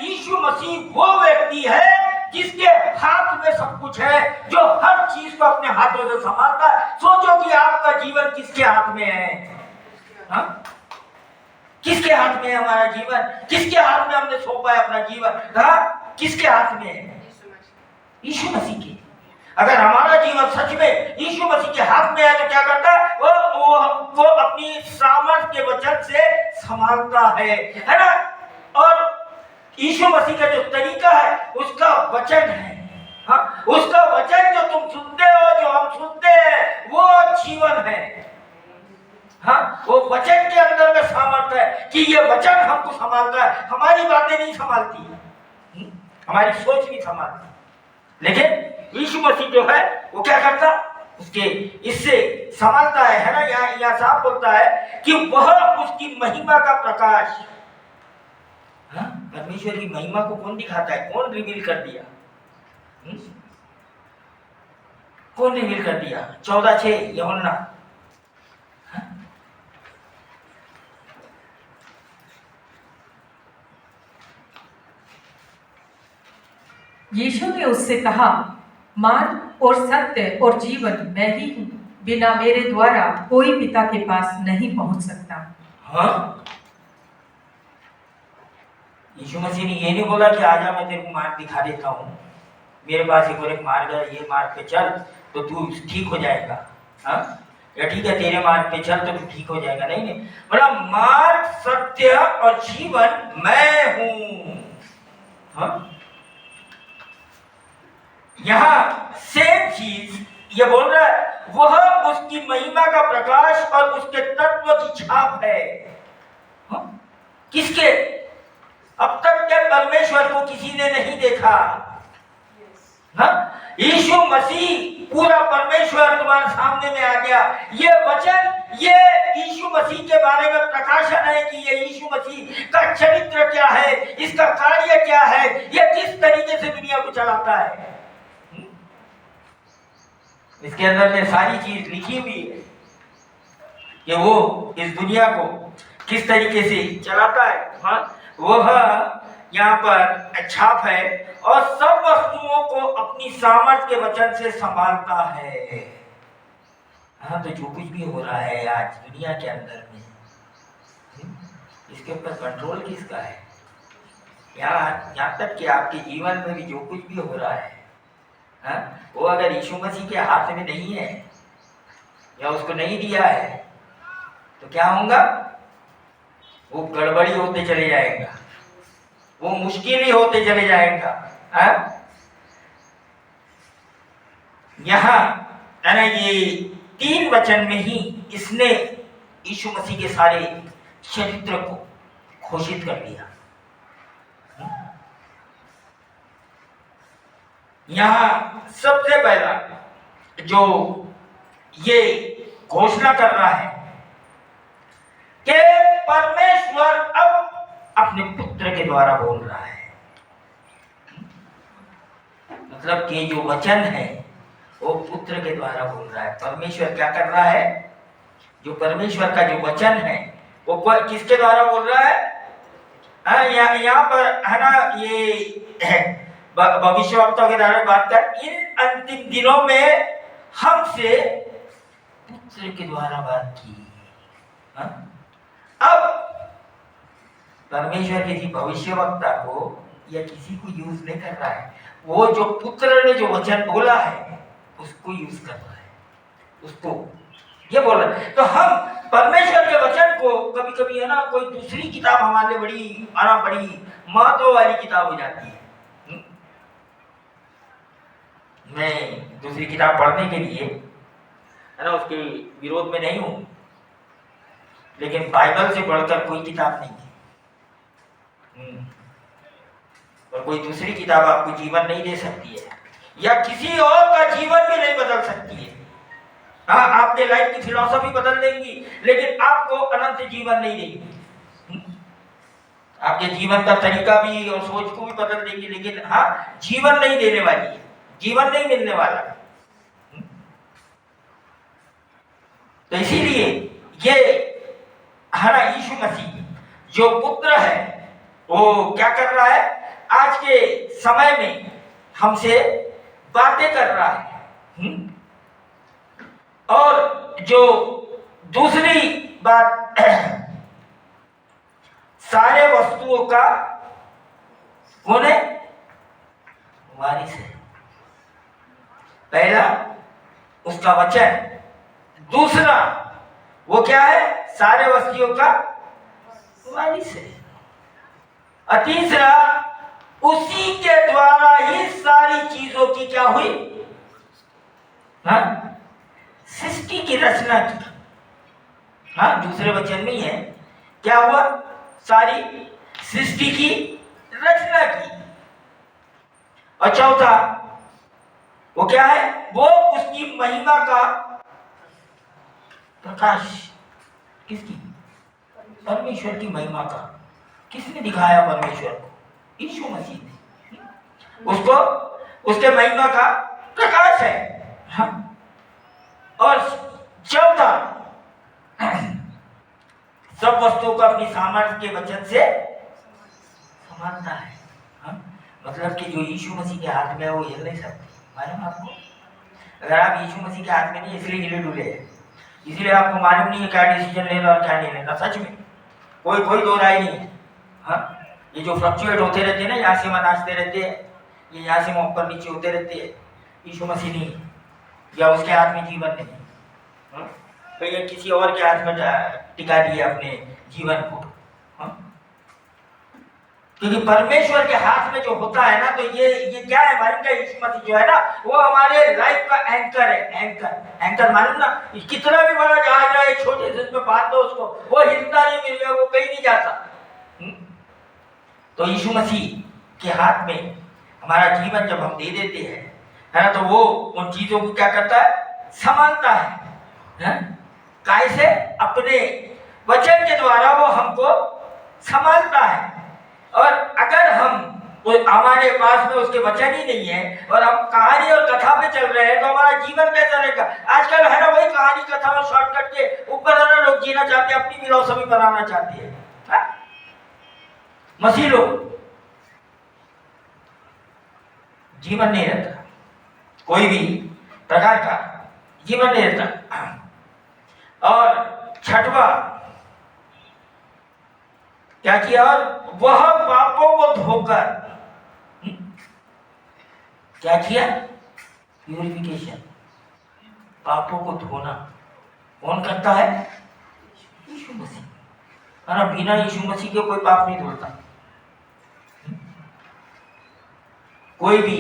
यीशु मसीह वो व्यक्ति है जिसके हाथ में सब कुछ है, जो हर चीज को अपने हाथों से संभालता है। सोचो कि आपका जीवन किसके हाथ में है? हाँ? किसके हाथ में है हमारा जीवन? किसके हाथ में हमने सौंपा है अपना जीवन? हाँ? किसके हाथ में है? यीशु मसीह के। अगर हमारा जीवन सच में यीशु मसीह के हाथ में है तो क्या करता है? वो अपनी सामर्थ के वचन से संभालता है ना। और यीशु मसीह का जो तरीका है उसका वचन है। हाँ, उसका वचन जो तुम सुनते हो, जो हम सुनते हैं, वो जीवन है। हाँ, वो वचन के अंदर में सामर्थ्य है कि ये वचन हमको संभालता है। हमारी बातें नहीं संभालती, हमारी सोच नहीं संभालती, लेकिन यीशु मसीह जो है वो क्या करता, उसके इससे संभालता है ना। यहाँ साफ बोलता है कि वह उसकी महिमा का प्रकाश। हाँ, परमेश्वर की महिमा को कौन दिखाता है? कौन रिवील कर दिया? कौन रिवील कर दिया? 14:6 यूहन्ना। यीशु ने उससे कहा, मार्ग और सत्य और जीवन मैं ही हूँ, बिना मेरे द्वारा कोई पिता के पास नहीं पहुंच सकता। हाँ, यीशु मसीह ने ये नहीं बोला कि आजा मैं तेरे को मार्ग दिखा देता हूँ, मेरे पास एक मार्ग है, ये मार्ग पे चल तो तू ठीक हो जाएगा। हाँ, या ठीक है तेरे मार्ग पे चल तो तू ठीक हो जाएगा। नहीं नहीं, बोला मार्ग सत्य और जीवन मैं हूँ। हाँ, यहाँ सेम चीज ये बोल रहा है, वह उसकी महिमा का प्रकाश और उसके तत्व की छाप है। हाँ? किसके? अब तक के परमेश्वर को किसी ने नहीं देखा। यीशु मसीह पूरा परमेश्वर तुम्हारे सामने में आ गया। ये वचन, ये यीशु मसीह के बारे में प्रकाशन है कि ये यीशु मसीह का चरित्र क्या है, इसका कार्य क्या है, ये किस तरीके से दुनिया को चलाता है। इसके अंदर में सारी चीज लिखी हुई है कि वो इस दुनिया को किस तरीके से चलाता है। हाँ, वह यहाँ पर छाप है और सब वस्तुओं को अपनी सामर्थ के वचन से संभालता है। हाँ, तो जो कुछ भी हो रहा है आज दुनिया के अंदर में, इसके ऊपर कंट्रोल किसका है? यहाँ तक कि आपके जीवन में भी जो कुछ भी हो रहा है, हाँ, वो अगर यीशु मसीह के हाथ में नहीं है या उसको नहीं दिया है तो क्या होगा? वो गड़बड़ी होते चले जाएगा, वो मुश्किल ही होते चले जाएगा। हाँ? यहाँ है ना, ये 3 वचन में ही इसने यीशु मसीह के सारे चरित्र को घोषित कर दिया। यहाँ सबसे पहला जो ये घोषणा कर रहा है कि परमेश्वर अब अपने पुत्र के द्वारा बोल रहा है। मतलब कि जो वचन है वो पुत्र के द्वारा बोल रहा है। परमेश्वर क्या कर रहा है? जो परमेश्वर का जो वचन है वो किसके द्वारा बोल रहा है? यहाँ पर है ना, ये भविष्यवक्ता के द्वारा बात कर, इन अंतिम दिनों में हमसे पुत्र के द्वारा बात की। हाँ? अब परमेश्वर किसी भविष्यवक्ता को या किसी को यूज नहीं कर रहा है, वो जो पुत्र ने जो वचन बोला है उसको यूज कर रहा है, उसको ये बोल रहा है। तो हम परमेश्वर के वचन को कभी कभी है ना, कोई दूसरी किताब हमारे बड़ी महत्व वाली किताब हो जाती है। मैं दूसरी किताब पढ़ने के लिए है ना उसके विरोध में नहीं हूं, लेकिन बाइबल से बढ़कर कोई किताब नहीं है। और कोई दूसरी किताब आपको जीवन नहीं दे सकती है, या किसी और का जीवन भी नहीं बदल सकती है। हाँ, आपके लाइफ की फिलॉसफी बदल देंगी, लेकिन आपको अनंत जीवन नहीं देंगी। आपके जीवन का तरीका भी और सोच को भी बदल देंगी, लेकिन हाँ, जीवन नहीं देने वाली है, जीवन नहीं मिलने वाला। तो इसीलिए ये हमारा यीशु मसीह जो पुत्र है वो क्या कर रहा है? आज के समय में हमसे बातें कर रहा है। और जो दूसरी बात, सारे वस्तुओं का कौन है? वारिस है। पहला उसका वचन, दूसरा वो क्या है? सारे वस्तुओं का वारिस है। और तीसरा, उसी के द्वारा ही सारी चीजों की क्या हुई, हाँ, सृष्टि की रचना की। हाँ, दूसरे वचन में है क्या हुआ, सारी सृष्टि की रचना की। और चौथा वो क्या है, वो उसकी महिमा का प्रकाश। किसकी, परमेश्वर की महिमा का। किसने दिखाया परमेश्वर को, यीशु मसीह ने। उसको उसके महिमा का प्रकाश है। हाँ? और चौथा, सब वस्तुओं को अपनी सामर्थ्य के वचन से संभालता है। हाँ? मतलब कि जो यीशु मसीह के हाथ में है वो हिल नहीं सकती, मालूम आपको। अगर आप यीशु मसीह के हाथ में नहीं, इसलिए हिले डुले है, इसीलिए आपको मालूम नहीं है क्या डिसीजन लेना और क्या नहीं लेना। सच में कोई दो राय नहीं है। हाँ? ये जो फ्लक्चुएट होते रहते हैं ना, यहाँ से वहाँ नाचते रहते हैं, ये यहाँ से वहाँ ऊपर नीचे होते रहते हैं, यीशु मसीह नहीं, या उसके हाथ में जीवन नहीं। हाँ? तो ये किसी और के हाथ में टिका दिया अपने जीवन को। हाँ? क्योंकि परमेश्वर के हाथ में जो होता है ना, तो ये क्या है, मालूम क्या, यीशु मसीह जो है ना, वो हमारे लाइफ का एंकर है। एंकर मालूम ना, कितना भी बड़ा जहाज है, छोटे से उसमें बांध दो उसको, वो हिलता नहीं, मिल गया, वो कहीं नहीं जाता। तो यीशु मसीह के हाथ में हमारा जीवन जब हम दे देते हैं, है ना, तो वो उन चीजों को क्या करता है, संभालता है। कैसे, अपने वचन के द्वारा वो हमको संभालता है। और अगर हमारे पास में उसके वचन ही नहीं है और हम कहानी और कथा पे चल रहे हैं, तो हमारा जीवन कैसा रहेगा। आजकल है ना, वही कहानी कथा और शॉर्टकट के ऊपर है ना, लोग जीना चाहते हैं, अपनी फिलॉसफी बनाना चाहते हैं। मसीह लोग जीवन नहीं रहता, कोई भी प्रकार का जीवन नहीं रहता। और छठवा क्या किया, और वह पापों को धोकर क्या किया, प्यूरिफिकेशन, पापों को धोना कौन करता है, यीशु मसीह। है ना, बिना यीशु मसीह के कोई पाप नहीं धोता। कोई भी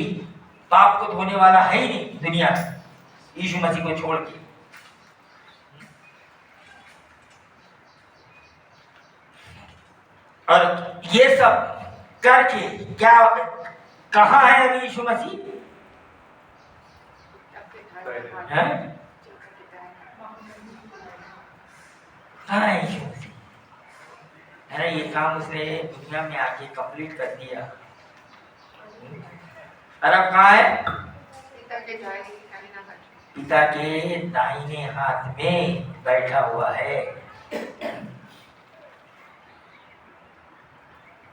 पाप को धोने वाला है ही नहीं दुनिया में, यीशु मसीह को छोड़ के। और ये सब करके क्या, कहाँ है अभी यीशु मसीह, है कहाँ है यीशु मसीह, है ना। ये काम उसने दुनिया में आके कंप्लीट कर दिया। और अब कहाँ है, पिता के दाहिने हाथ में बैठा हुआ है।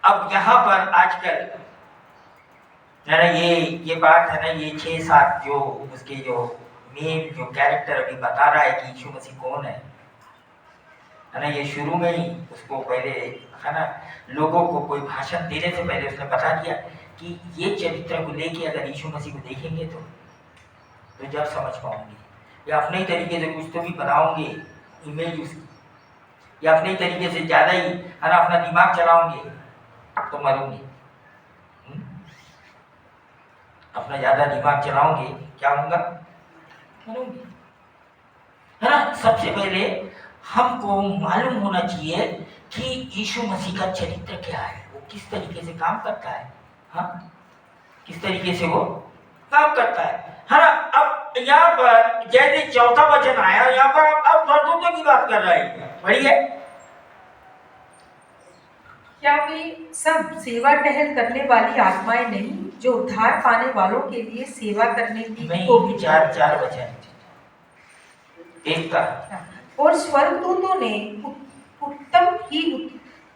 अब यहाँ पर आजकल है ना, ये बात है ना, ये 6-7 जो उसके जो मेन जो कैरेक्टर अभी बता रहा है कि यीशु मसीह कौन है ना, ये शुरू में ही उसको पहले है ना, लोगों को कोई भाषण देने से पहले उसने बता दिया कि ये चरित्र को लेके अगर यीशु मसीह को देखेंगे तो जब समझ पाओगे, या अपने तरीके से कुछ तो भी बनाओगे इमेज उसकी, या अपने तरीके से ज्यादा ही है ना अपना दिमाग चलाओगे तो मरोगे। अपना ज्यादा दिमाग चलाओगे क्या होगा, मरोगे। है ना, सबसे पहले हमको मालूम होना चाहिए कि यीशु मसीह का चरित्र क्या है, वो किस तरीके से काम करता है। हाँ, किस तरीके से वो काम करता है ना। अब यहाँ पर जैसे चौथा वचन आया, यहाँ पर अब स्वर्गदूतों की बात कर रहे हैं, पढ़िए। क्या वे सब सेवा टहल करने वाली आत्माएं नहीं, जो उद्धार पाने वालों के लिए सेवा करने की नहीं, चार वचन एक का। और स्वर्गदूतों ने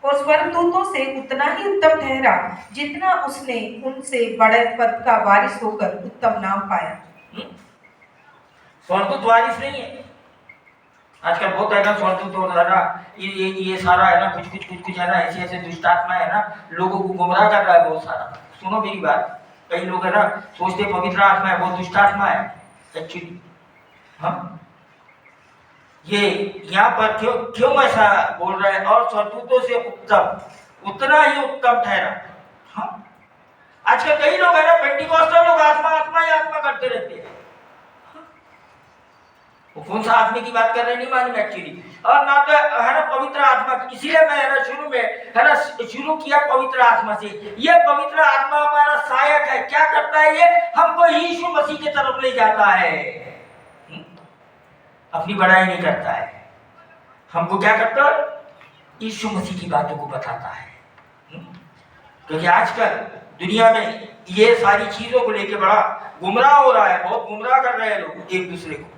स्वर्गदूतों से उतना ही उत्तम ठहरा जितना उसने उनसे बड़े पद का वारिस होकर उत्तम नाम पाया। स्वर्गदूत वारिस नहीं है। आजकल बहुत है ना स्वर्गदूत है ना, ये सारा है ना, कुछ है ना, ऐसे दुष्ट आत्मा है ना, लोगों को गुमराह कर रहा है बहुत सारा। सुनो मेरी बात, कई लोग है ना सोचते पवित्र आत्मा है, बहुत दुष्ट आत्मा है एक्चुअली। हाँ, ये यहाँ पर क्यों ऐसा बोल रहा है, और स्वर्गदूतों से उत्तम उतना ही उत्तम ठहरा। हाँ, आजकल कई लोग है ना, पेंटिकॉस्टल लोग आत्मा आत्मा ही आत्मा करते रहते हैं। वो कौन सा आत्मा की बात कर रहे हैं नहीं मालूम एक्चुअली। और ना तो है ना पवित्र आत्मा, इसीलिए मैं है ना शुरू में है ना शुरू किया पवित्र आत्मा से। ये पवित्र आत्मा हमारा सहायक है। क्या करता है ये? हमको यीशु मसीह की तरफ ले जाता है। अपनी बड़ाई नहीं करता है, हमको क्या करता है? यीशु मसीह की बातों को बताता है। क्योंकि आजकल दुनिया में ये सारी चीजों को लेके बड़ा गुमराह हो रहा है, बहुत गुमराह कर रहे हैं लोग एक दूसरे को।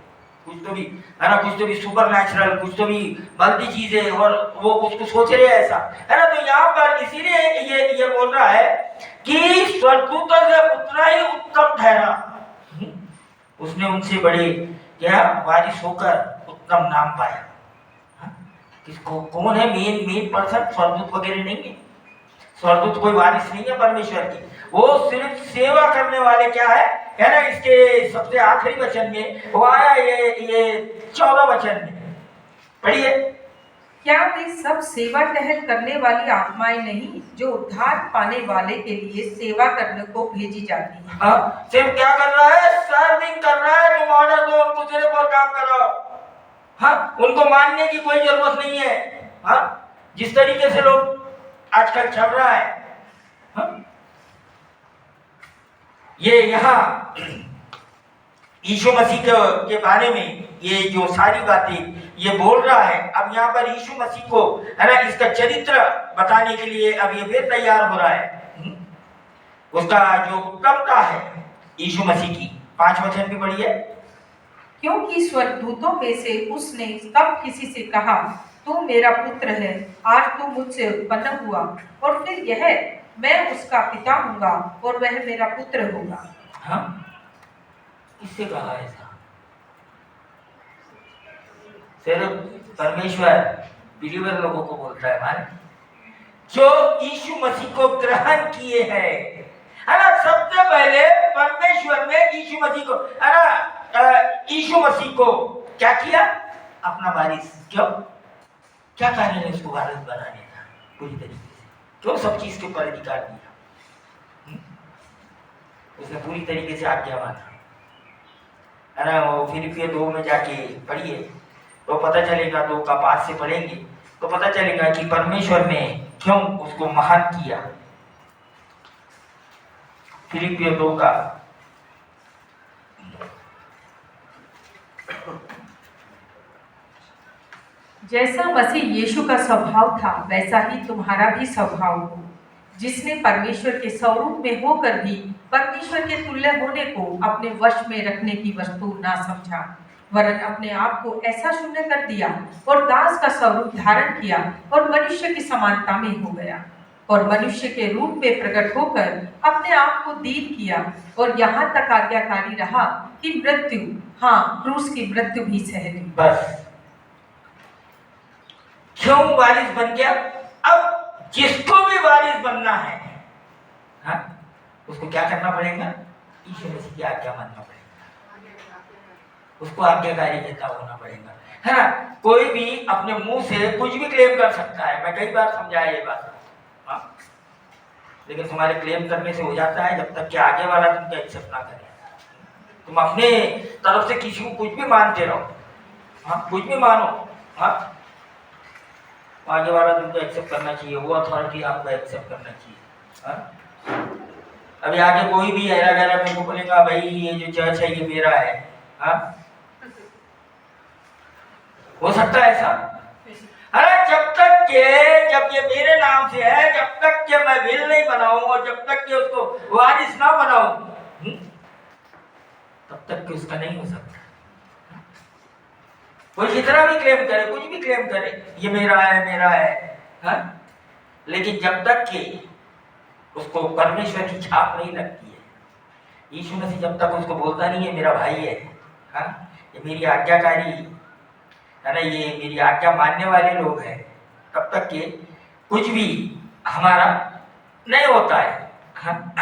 कुछ तो भी है ना, कुछ तो भी सुपर नेचुरल, कुछ तो भी बलती चीजें, और वो कुछ सोच रहे हैं ऐसा है ना। तो यहाँ पर इसीलिए ये बोल रहा है कि स्वर्गदूतों से उतना ही उत्तम ठहरा, उसने उनसे बड़े क्या वारिस होकर उत्तम नाम पाया। किसको? कौन है मेन पर्सन? स्वर्गदूत वगैरह नहीं है। स्वर्गदूत कोई वारिस नहीं है परमेश्वर की, वो सिर्फ सेवा करने वाले क्या है ना। इसके सबसे आखिरी वचन में वो आया, ये 14 वचन में पढ़िए। क्या वे सब सेवा टहल करने वाली आत्माएं नहीं जो उद्धार पाने वाले के लिए सेवा करने को भेजी जाती हैं? हाँ, सिर्फ क्या कर रहा है? सर्विंग कर रहा है। तुम ऑर्डर दो उनको, सिर्फ और काम करो। हाँ, उनको मानने की कोई जरूरत नहीं है। हाँ, जिस तरीके से लोग आजकल चल रहा है। हाँ? ये यहाँ यीशु मसीह के बारे में ये जो सारी बातें ये बोल रहा है, अब यहाँ पर यीशु मसीह को है ना इसका चरित्र बताने के लिए अब ये फिर तैयार हो रहा है। उसका जो उत्तमता है यीशु मसीह की, 5 वचन भी पढ़िए। क्योंकि स्वर्गदूतों में से उसने तब किसी से कहा, तू मेरा पुत्र है, आज तू मुझसे उत्पन्न हुआ, और फिर यह, मैं उसका पिता हूँगा और वह मेरा पुत्र होगा। हाँ, किससे कहा ऐसा? सिर्फ परमेश्वर बिलीवर लोगों को बोलता है, मान जो यीशु मसीह को ग्रहण किए हैं, है ना। सबसे पहले परमेश्वर ने यीशु मसीह को है ना, यीशु मसीह को क्या किया? अपना वारिस। क्यों? क्या कारण है उसको वारिस बनाने का? पूरी तरीके से क्यों? सब चीज के ऊपर अधिकार दिया। उसने पूरी तरीके से आज्ञा माना, है ना। वो फिलिपियों 2 में जाके पढ़िए तो पता चलेगा, 2 का 5 से पढ़ेंगे तो पता चलेगा कि परमेश्वर ने क्यों उसको महान किया। फिलिपियों 2 का जैसा मसीह यीशु का स्वभाव था वैसा ही तुम्हारा भी स्वभाव हो, जिसने परमेश्वर के स्वरूप में होकर भी परमेश्वर के तुल्य होने को अपने वश में रखने की वस्तु ना समझा, वरन अपने आप को ऐसा शून्य कर दिया और दास का स्वरूप धारण किया और मनुष्य की समानता में हो गया, और मनुष्य के रूप में प्रकट होकर अपने आप को दीन किया और यहाँ तक आज्ञाकारी रहा कि मृत्यु, हाँ क्रूस की मृत्यु भी सह ली। बस क्यों वारिस बन गया? अब जिसको भी वारिस बनना है, हाँ, उसको क्या करना पड़ेगा? यीशु मसीह की आज्ञा मानना पड़ेगा, उसको आज्ञाकारी नेता होना पड़ेगा, है ना। कोई भी अपने मुंह से कुछ भी क्लेम कर सकता है, मैं कई बार समझाया ये बात, हाँ? लेकिन तुम्हारे क्लेम करने से हो जाता है जब तक कि आगे वाला तुमको एक्सेप्ट ना करे। तुम अपने तरफ से किसी को कुछ भी मानते रहो, हाँ, कुछ भी मानो, हाँ, आगे वाला तुमको एक्सेप्ट करना चाहिए, वो अथॉरिटी आपको एक्सेप्ट करना चाहिए। हाँ? अभी आगे कोई भी ऐरा गैरा मेरे को बोलेगा भाई ये जो चर्च है ये मेरा है, हाँ? हो सकता है ऐसा? अरे जब ये मेरे नाम से है, जब तक के मैं विल नहीं बनाऊं और जब तक के उसको वारिस ना बनाऊं, तब तक के उसका नहीं हो सकता। कोई कितना भी क्लेम करे, कुछ भी क्लेम करे, ये मेरा है, हाँ? लेकिन जब तक कि उसको परमेश्वर की छाप नहीं लगती है, यीशु मसीह जब तक उसको बोलता नहीं है मेरा भाई है, हाँ, ये मेरी आज्ञाकारी है ना, ये मेरी आज्ञा मानने वाले लोग हैं, तब तक के कुछ भी हमारा नहीं होता है, हाँ?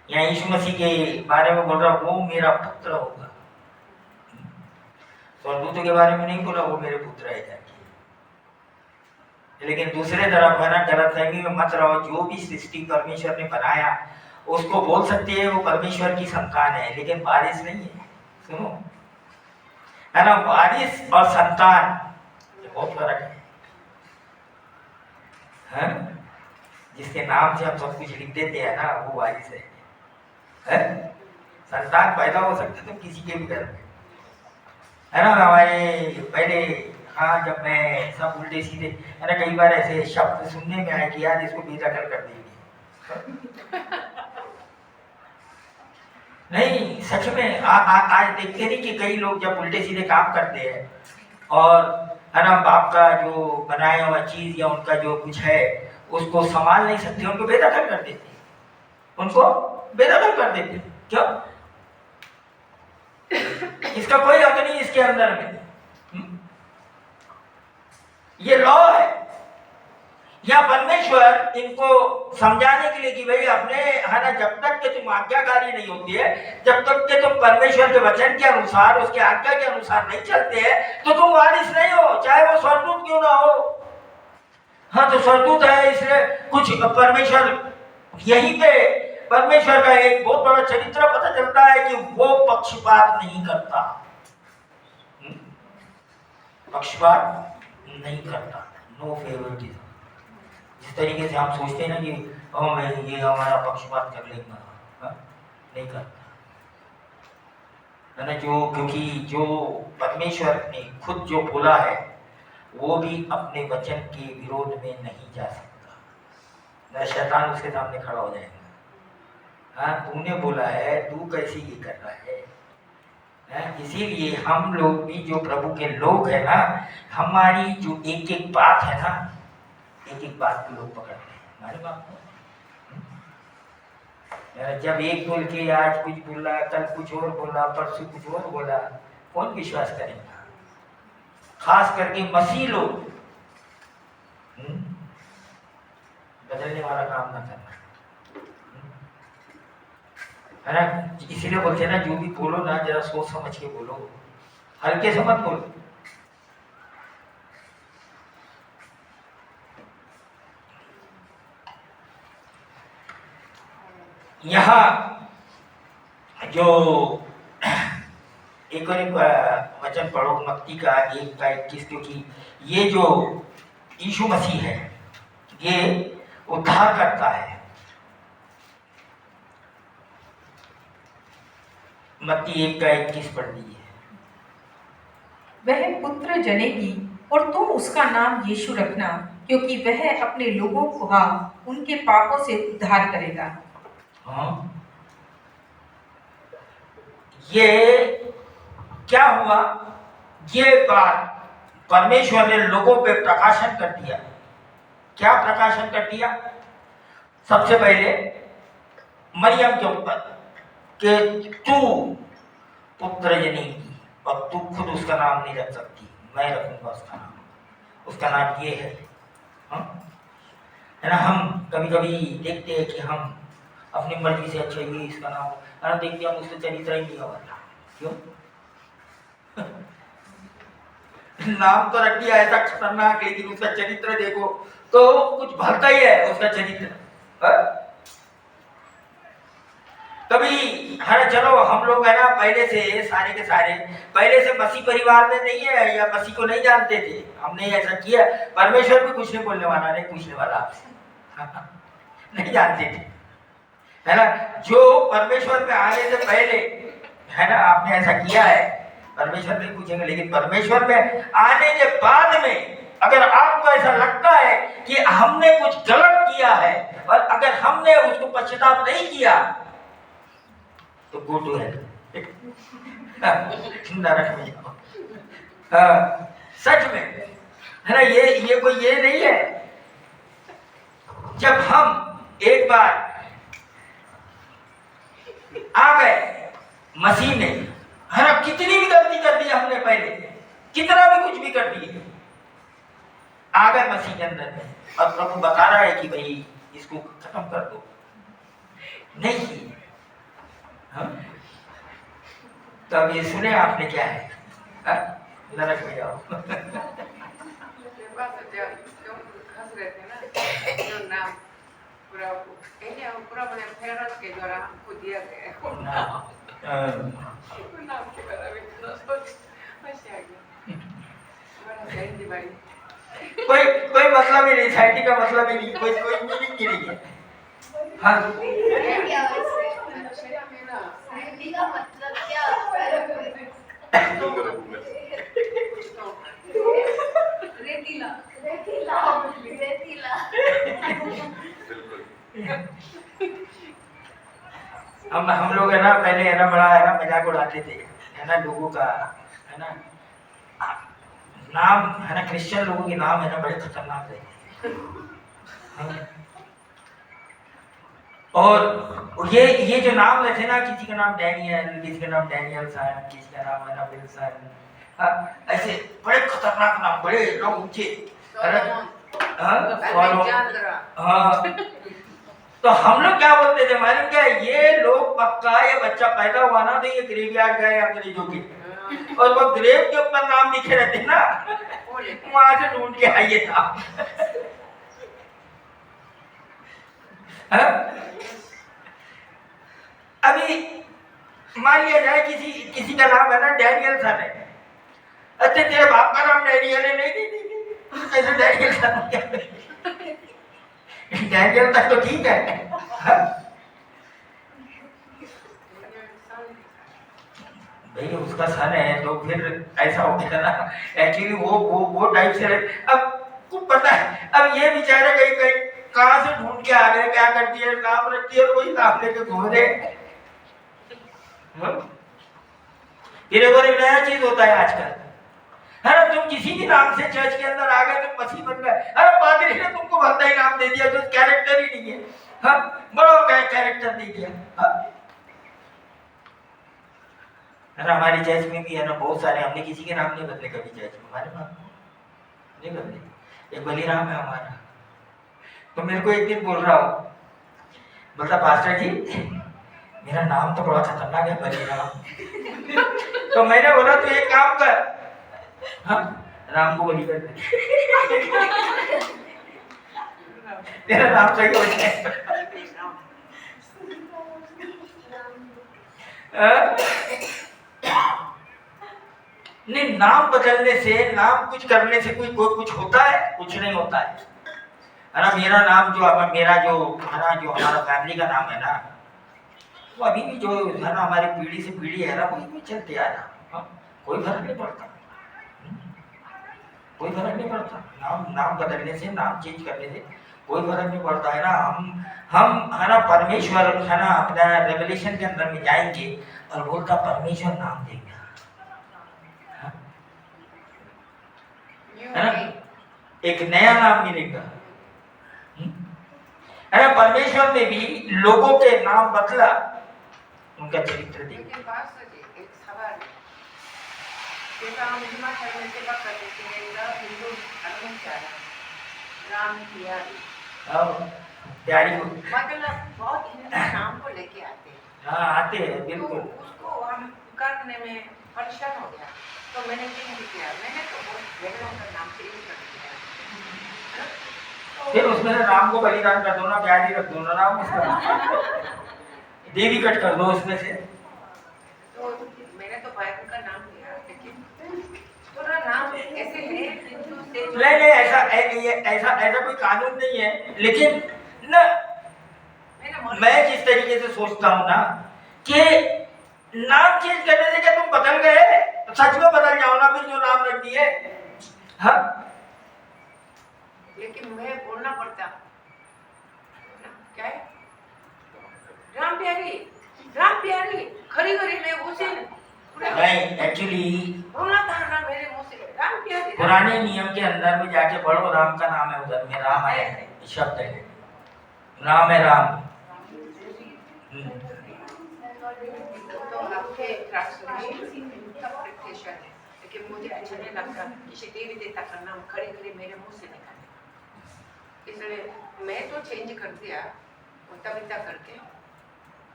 यहाँ यीशु मसीह के बारे में बोल रहा वो मेरा पुत्र होगा, स्वर्गदूतों के बारे में नहीं बोला वो मेरे पुत्र है जाके। लेकिन दूसरे तरफ है ना, गलतफहमी में मत रहो। जो भी सृष्टि परमेश्वर ने बनाया उसको बोल सकते हैं वो परमेश्वर की संतान है, लेकिन बारिश नहीं है। सुनो, है ना, बारिश और संतान ये बहुत फर्क है? जिसके नाम से हम सब कुछ लिख देते हैं ना, वो बारिश है? संतान पैदा हो सकते तो किसी के भी घर में, है ना। हमारे पहले, हाँ, जब मैं सब उल्टे सीधे, है ना, कई बार ऐसे शब्द सुनने में आए कि यार इसको बेदखल कर देंगे। नहीं, सच में आज देखते नहीं कि कई लोग जब उल्टे सीधे काम करते हैं और, है ना, बाप का जो बनाया हुआ चीज या उनका जो कुछ है उसको संभाल नहीं सकते, उनको बेदखल कर देते, उनको बेदखल कर देते। क्यों? इसका कोई हक नहीं इसके अंदर में। ये लॉ है। या परमेश्वर इनको समझाने के लिए कि भाई अपने, है ना, जब तक के तुम आज्ञाकारी नहीं होती है, जब तक के तुम परमेश्वर के वचन के अनुसार, उसके आज्ञा के अनुसार नहीं चलते हैं, तो तुम वारिस नहीं हो, चाहे वो स्वर्गदूत क्यों ना हो। हाँ, तो स्वर्गदूत है इसलिए कुछ परमेश्वर, यहीं पे परमेश्वर का एक बहुत बड़ा चरित्र पता चलता है कि वो पक्षपात नहीं करता। पक्षपात नहीं करता, नो फेवरिटिज्म। जिस तरीके से हम सोचते हैं ना कि मैं ये हमारा पक्षपात कर लेगा, नहीं करता, है ना। क्योंकि जो परमेश्वर ने खुद जो बोला है वो भी अपने वचन के विरोध में नहीं जा सकता। शैतान उसके सामने खड़ा हो जाएगा। हाँ, तूने बोला है, तू कैसे ये कर रहा है? इसीलिए हम लोग भी जो प्रभु के लोग हैं ना, हमारी जो एक एक बात है ना, एक एक बात को लोग पकड़ते हैं। हमारे बात को जब एक बोल के आज कुछ बोला, कल कुछ और बोला, परसों कुछ और बोला, कौन विश्वास करेगा? खास करके मसीह लोग बदलने वाला काम ना करना, है ना। इसीलिए बोलते हैं ना, जो भी बोलो ना जरा सोच समझ के बोलो, हल्के से मत बोलो। यहाँ जो एक और एक वचन पढ़ो, मत्ती का 1:21, क्योंकि ये जो यीशु मसीह है ये उद्धार करता है। मत्ती 1:21 पढ़ लीजिए। वह पुत्र जनेगी और तुम उसका नाम यीशु रखना, क्योंकि वह अपने लोगों को उनके पापों से उद्धार करेगा। हाँ, ये क्या हुआ? ये बात परमेश्वर ने लोगों पे प्रकाशन कर दिया। क्या प्रकाशन कर दिया? सबसे पहले मरियम के ऊपर कि तू पुत्र जनेगी और तू खुद उसका नाम नहीं रख सकती, मैं रखूंगा उसका नाम। उसका नाम ये है, है ना। हम कभी कभी देखते हैं कि हम अपनी मर्जी से, अच्छा ये इसका नाम, है ना, देखते हम उसका चरित्र ही नहीं होगा। क्यों? नाम तो रख दिया ऐसा खतरनाक, लेकिन उसका चरित्र देखो तो कुछ भरता ही है उसका चरित्र। कभी, है, चलो हम लोग, है ना, पहले से सारे के सारे पहले से मसीह परिवार में नहीं है या मसीह को नहीं जानते थे, हमने ऐसा किया। परमेश्वर भी कुछ नहीं बोलने वाला, नहीं पूछने वाला आपसे। नहीं जानते थे, है ना। जो परमेश्वर में आने से पहले, है ना, आपने ऐसा किया है, परमेश्वर नहीं पूछेंगे। लेकिन परमेश्वर में आने के बाद में अगर आपको ऐसा लगता है कि हमने कुछ गलत किया है और अगर हमने उसको पश्चाताप नहीं किया तो गो टू हेल, नरक में जाओ। सच में, है ना, ये कोई ये नहीं है। जब हम एक बार आ गए मसीह में, है ना, कितनी भी गलती कर दी हमने, पहले कितना भी कुछ भी कर दिए, आ गए मसीह के अंदर में और प्रभु बता रहा है कि भाई इसको खत्म कर दो, नहीं किए। तो अब ये सुने आपने क्या है? नरक में जाओ। जो नाम पूरा पूरा मैंने फेरत के द्वारा हमको दिया गया है। वो नाम के बारे में इतना सोच हंसी आ गया। हमारा जैन दिवाली कोई कोई मतलब ही नहीं, साइटी का मतलब ही नहीं, कोई कोई मीनिंग ही नहीं है। हाँ क्या वैसे अच्छा मेरा साहित्य का मतलब क्या होता है? रेतीला रेतीला रेतीला हम लोग है ना पहले है ना बड़ा है ना मजाक उड़ाते थे है ना लोगों का, है ना नाम है ना क्रिश्चियन लोगों के नाम है ना बड़े खतरनाक रहते हैं। हाँ। और ये जो नाम रहते ना, किसी का नाम डैनियल, किसी का नाम डैनियल सन, किसी का नाम है ना विल्सन, हाँ, ऐसे बड़े खतरनाक नाम, बड़े एकदम ऊंचे। अलेक्जेंड्रा हाँ, तो हम लोग क्या बोलते थे मालूम क्या, ये लोग पक्का ये बच्चा पैदा हुआ ना तो ये ग्रेवयार्ड गए अंग्रेजों के, और वो ग्रेव के ऊपर नाम लिखे रहते ना, वहां से ढूंढ के आइए था। अभी मान लिया जाए किसी का नाम है ना डैनियल सन है, अच्छा तेरे बाप का नाम डैनियल है, नहीं कैसे डैनियल सन हो गया? डैनियल तक तो ठीक है। भाई उसका सन है तो फिर ऐसा हो गया ना, एक्चुअली वो टाइप से अब कुछ पता है। अब ये बेचारे कहीं कहीं कहां से ढूंढ के आ गए, क्या कर दिया, नाम रख दिया, कोई नाम लेके घूम रहे। फिर एक नया चीज होता है आजकल, है ना, तुम किसी भी नाम से चर्च के अंदर आ गए तो मसीह बन गए, अरे पादरी ने तुमको भलता ही नाम दे दिया जो कैरेक्टर ही नहीं है। हाँ, बड़ा कैरेक्टर दे दिया। हाँ? है ना, हमारी चर्च में भी है ना बहुत सारे, हमने किसी के नाम नहीं बदले कभी चर्च में, हमारे नाम नहीं बदले। एक बलिराम है हमारा, तो मेरे को एक दिन बोल रहा हो, बोलता पास्टर जी मेरा नाम तो बड़ा खतरनाक है बलिराम। तो मैंने बोला तू एक काम कर, हाँ, राम को बलि कर दे, तेरा नाम सही हो जाए। नहीं, नाम बदलने से, नाम कुछ करने से कोई कुछ होता है? कुछ नहीं होता है ना। मेरा नाम जो मेरा जो है ना, जो हमारा फैमिली का नाम है ना, वो अभी भी जो है ना हमारी पीढ़ी से पीढ़ी है ना, वही भी चलते आ रहा। कोई फर्क नहीं पड़ता, कोई फर्क नहीं पड़ता। नाम बदलने से, नाम चेंज करने से कोई फर्क नहीं पड़ता है ना। हम है ना परमेश्वर है ना अपना रेवलेशन के अंदर में जाएंगे और बोलता परमेश्वर नाम देगा, है ना, एक नया नाम मिलेगा। है ना, परमेश्वर ने भी लोगों के नाम बदला, उनका चरित्र देखा। लेकिन बात सच है, एक सवाल है, जैसा हम हिमाचल में सेवा करते थे, हिंदू धर्म क्या है, राम प्यारी प्यारी को मतलब बहुत हिंदू नाम को लेके आते हैं। हाँ आते हैं तो बिल्कुल। उसको हम करने में परेशान हो गया, तो मैंने चेंज किया, मैंने तो भगवान का नाम चेंज कर दिया। फिर उसमें से राम को बलिदान कर दो ना, प्यारी रख दो ना नाम उसका, देवी कट कर दो उसमें से। तो मैंने तो बाइबल का नाम लिया, लेकिन पूरा नाम ऐसे है हिंदू से नहीं ऐसा कोई कानून नहीं है, लेकिन ना मैं जिस तरीके से सोचता हूँ ना कि नाम चेंज करने से क्या तुम बदल गए? सच में बदल जाओ ना फिर जो नाम रख दिए। हाँ, लेकिन मैं बोलना पड़ता क्या है, राम प्यारी खरी खरी मैं उसे नहीं एक्चुअली बोलना था ना मेरे मुंह से, राम प्यारी। पुराने नियम के अंदर में जाके पढ़ो, राम का नाम है, उधर में राम आया है, शब्द है, राम है राम। तो आपके इंटरप्रिटेशन है, लेकिन मुझे अच्छा नहीं लगता किसी देवी देवता का नाम खड़े खड़े मेरे मुंह से निकाले, इसलिए मैं तो चेंज कर दिया तबिता करके।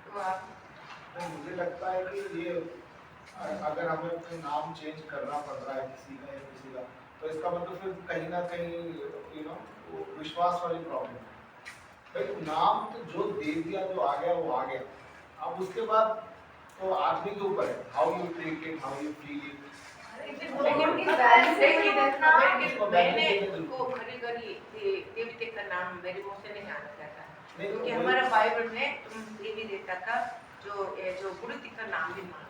तो आप मुझे लगता है कि ये अगर हमें अपने नाम चेंज करना पड़ रहा है किसी का या किसी का, तो तो इसका मतलब फिर कहीं ना कहीं विश्वास वाली प्रॉब्लम है। भाई नाम तो जो दे दिया, जो आ गया वो आ गया। अब उसके बाद तो आदमी के ऊपर है, how you take it, how you feel it. मैंने उनको घड़ी घड़ी देवी देवता का नाम मेरे मुंह से नहीं आना चाहता, क्योंकि हमारा बाइबल में तुम देवी देवता का जो गुरु जी का नाम भी मानो।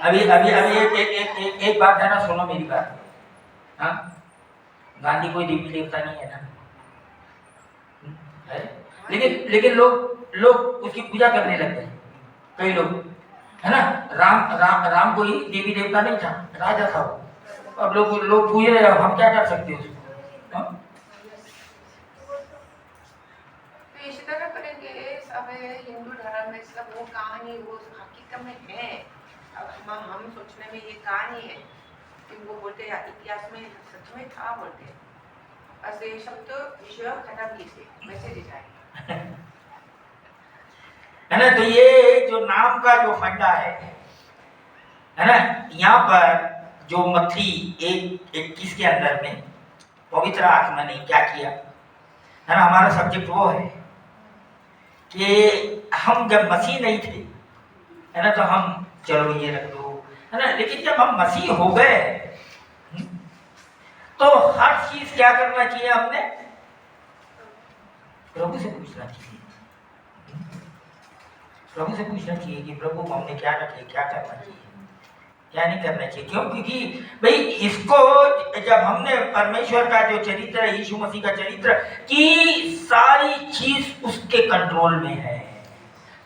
अभी अभी अभी एक बात है ना, सुनो मेरी बात। हाँ, गांधी कोई देवी देवता नहीं है ना, है? लेकिन लोग उसकी पूजा करने लग गए, कई लोग, है ना। राम कोई देवी देवता नहीं था, राजा था वो। अब लोग पूछ रहे, हम क्या कर सकते हैं उसको? हाँ? तो इसी तरह करेंगे सब हिंदू धर्म में, सब वो कहानी वो हकीकत में है। अब हम सोचने में ये कहानी है कि वो बोलते हैं इतिहास में सच में था बोलते, बस ये शब्द विषय खत्म कीजिए, मैसेज जाए, है ना। तो ये जो नाम का जो फंडा है ना, यहाँ पर जो मथी 1:21 के अंदर में पवित्र आत्मा ने क्या किया, है ना। हमारा सब्जेक्ट वो है कि हम जब मसीह नहीं थे, है ना, तो हम चलो ये रख दो, है ना। लेकिन जब हम मसीह हो गए तो हर चीज क्या करना चाहिए, हमने प्रभु से पूछना चाहिए। प्रभु से पूछना चाहिए कि प्रभु हमने क्या रखे, क्या करना चाहिए, क्या नहीं करना चाहिए। क्यों? क्योंकि भाई इसको जब हमने परमेश्वर का जो चरित्र है, यीशु मसीह का चरित्र की सारी चीज उसके कंट्रोल में है,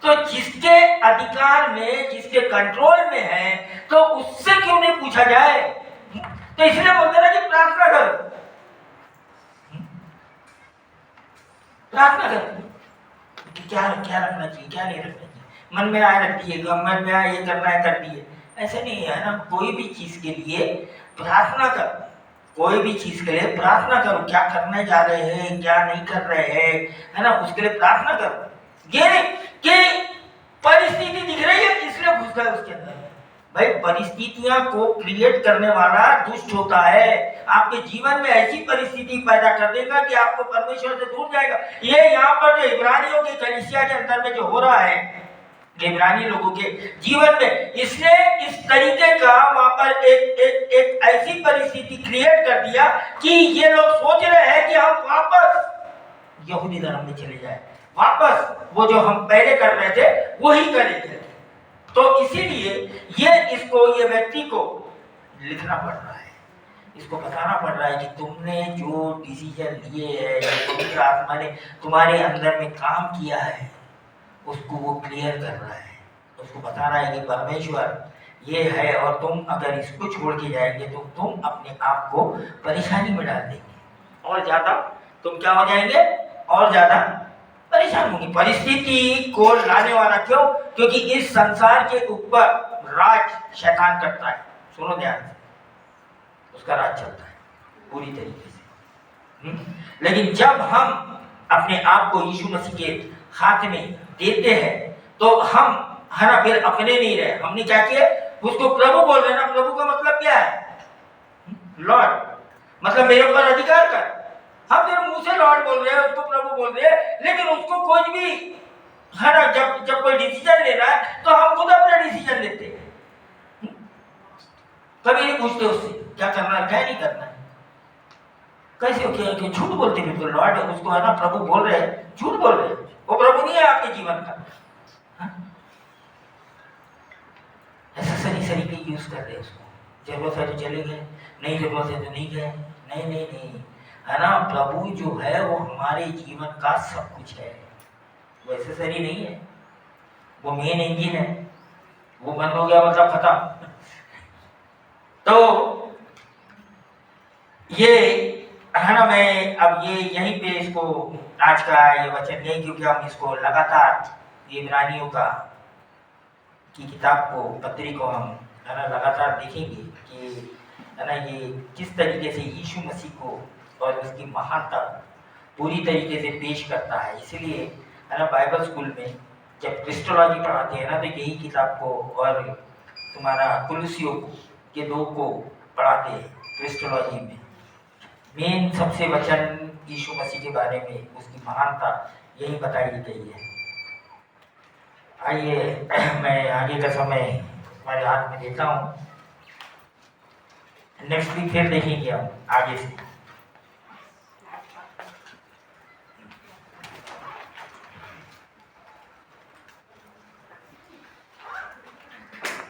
तो जिसके अधिकार में, जिसके कंट्रोल में है, तो उससे क्यों नहीं पूछा जाए। तो इसलिए बोलते ना कि प्रार्थना करो, प्रार्थना करो कि क्या रखना चाहिए, क्या नहीं रखना चाहिए। मन में आए रख दिए, मन में आए ये करना है कर दिए, ऐसे नहीं है ना। कोई भी चीज के लिए प्रार्थना करो, कोई भी चीज के लिए प्रार्थना करो, क्या करने जा रहे हैं, क्या नहीं कर रहे हैं, है ना, उसके लिए प्रार्थना करो। ये कि परिस्थिति दिख रही है इसलिए घुस गए उसके अंदर। भाई परिस्थितियां को क्रिएट करने वाला दुष्ट होता है। आपके जीवन में ऐसी परिस्थिति पैदा कर देगा कि आपको परमेश्वर से दूर जाएगा। ये यहाँ पर जो इब्रानियों की कलीसिया के अंदर में जो हो रहा है, इब्रानी लोगों के जीवन में, इसने इस तरीके का वहां पर एक ऐसी परिस्थिति क्रिएट कर दिया कि ये लोग सोच रहे हैं कि हम वापस यहूदी धर्म में चले जाए, वापस वो जो हम पहले कर रहे थे वही करेंगे। तो इसीलिए ये व्यक्ति को लिखना पड़ रहा है, इसको बताना पड़ रहा है कि तुमने जो डिसीजन लिए है, जो पवित्र आत्मा ने तुम्हारे अंदर में काम किया है, उसको वो क्लियर कर रहा है, उसको बता रहा है कि परमेश्वर ये है, और तुम अगर इसको छोड़ के जाएंगे तो तुम अपने आप को परेशानी में डाल देंगे, और ज्यादा तुम क्या हो जाएंगे, और ज्यादा परेशान होंगे। परिस्थिति को लाने वाला क्यों? क्योंकि इस संसार के ऊपर राज शैतान करता है। सुनो ध्यान से, उसका राज चलता है पूरी तरीके से। लेकिन जब हम अपने आप को यीशु मसीह के हाथ में देते हैं तो हम, है ना, फिर अपने नहीं रहे। हमने क्या किया, उसको प्रभु बोल रहे ना। प्रभु का मतलब क्या है? लॉर्ड, मतलब मेरे ऊपर अधिकार कर। हम तेरे मुंह से लॉर्ड बोल रहे हैं, उसको प्रभु बोल रहे हैं, लेकिन उसको कुछ भी, है ना, जब कोई डिसीजन ले रहा है तो हम खुद अपना डिसीजन लेते हैं। कभी नहीं पूछते उससे क्या करना है, क्या नहीं करना है। कैसे क्यों झूठ बोलते हैं? तो लॉर्ड उसको, है ना, प्रभु बोल रहे हैं, झूठ बोल रहे हैं, वो प्रभु नहीं है आपके जीवन का। ऐसा सही के यूज कर रहे हैं उसको। जरूरत है तो चले गए, नहीं जरूरत है तो नहीं गए। नहीं, है ना, प्रभु जो है वो हमारे जीवन का सब कुछ है, वो एसेसरी नहीं है, वो मेन इंजन है। वो बंद हो गया मतलब खत्म। तो ये, है ना, मैं अब ये यहीं पे इसको आज का ये वचन नहीं, क्योंकि हम इसको लगातार इब्रानियों का की किताब को, पत्री को हम, है ना, लगातार देखेंगे कि, है ना, ये किस तरीके से यीशु मसीह को और उसकी महानता पूरी तरीके से पेश करता है। इसलिए, है ना, बाइबल स्कूल में जब क्रिस्टोलॉजी पढ़ाते हैं ना, तो यही किताब को और तुम्हारा कुलुसियों को, ये 2 को पढ़ाते हैं क्रिस्टोलॉजी में। मेन सबसे वचन यीशु मसीह के बारे में, उसकी महानता यही बताई गई है। आइए मैं आगे का समय तुम्हारे हाथ में देता हूँ। नेक्स्ट वीक फिर देखेंगे हम आगे से।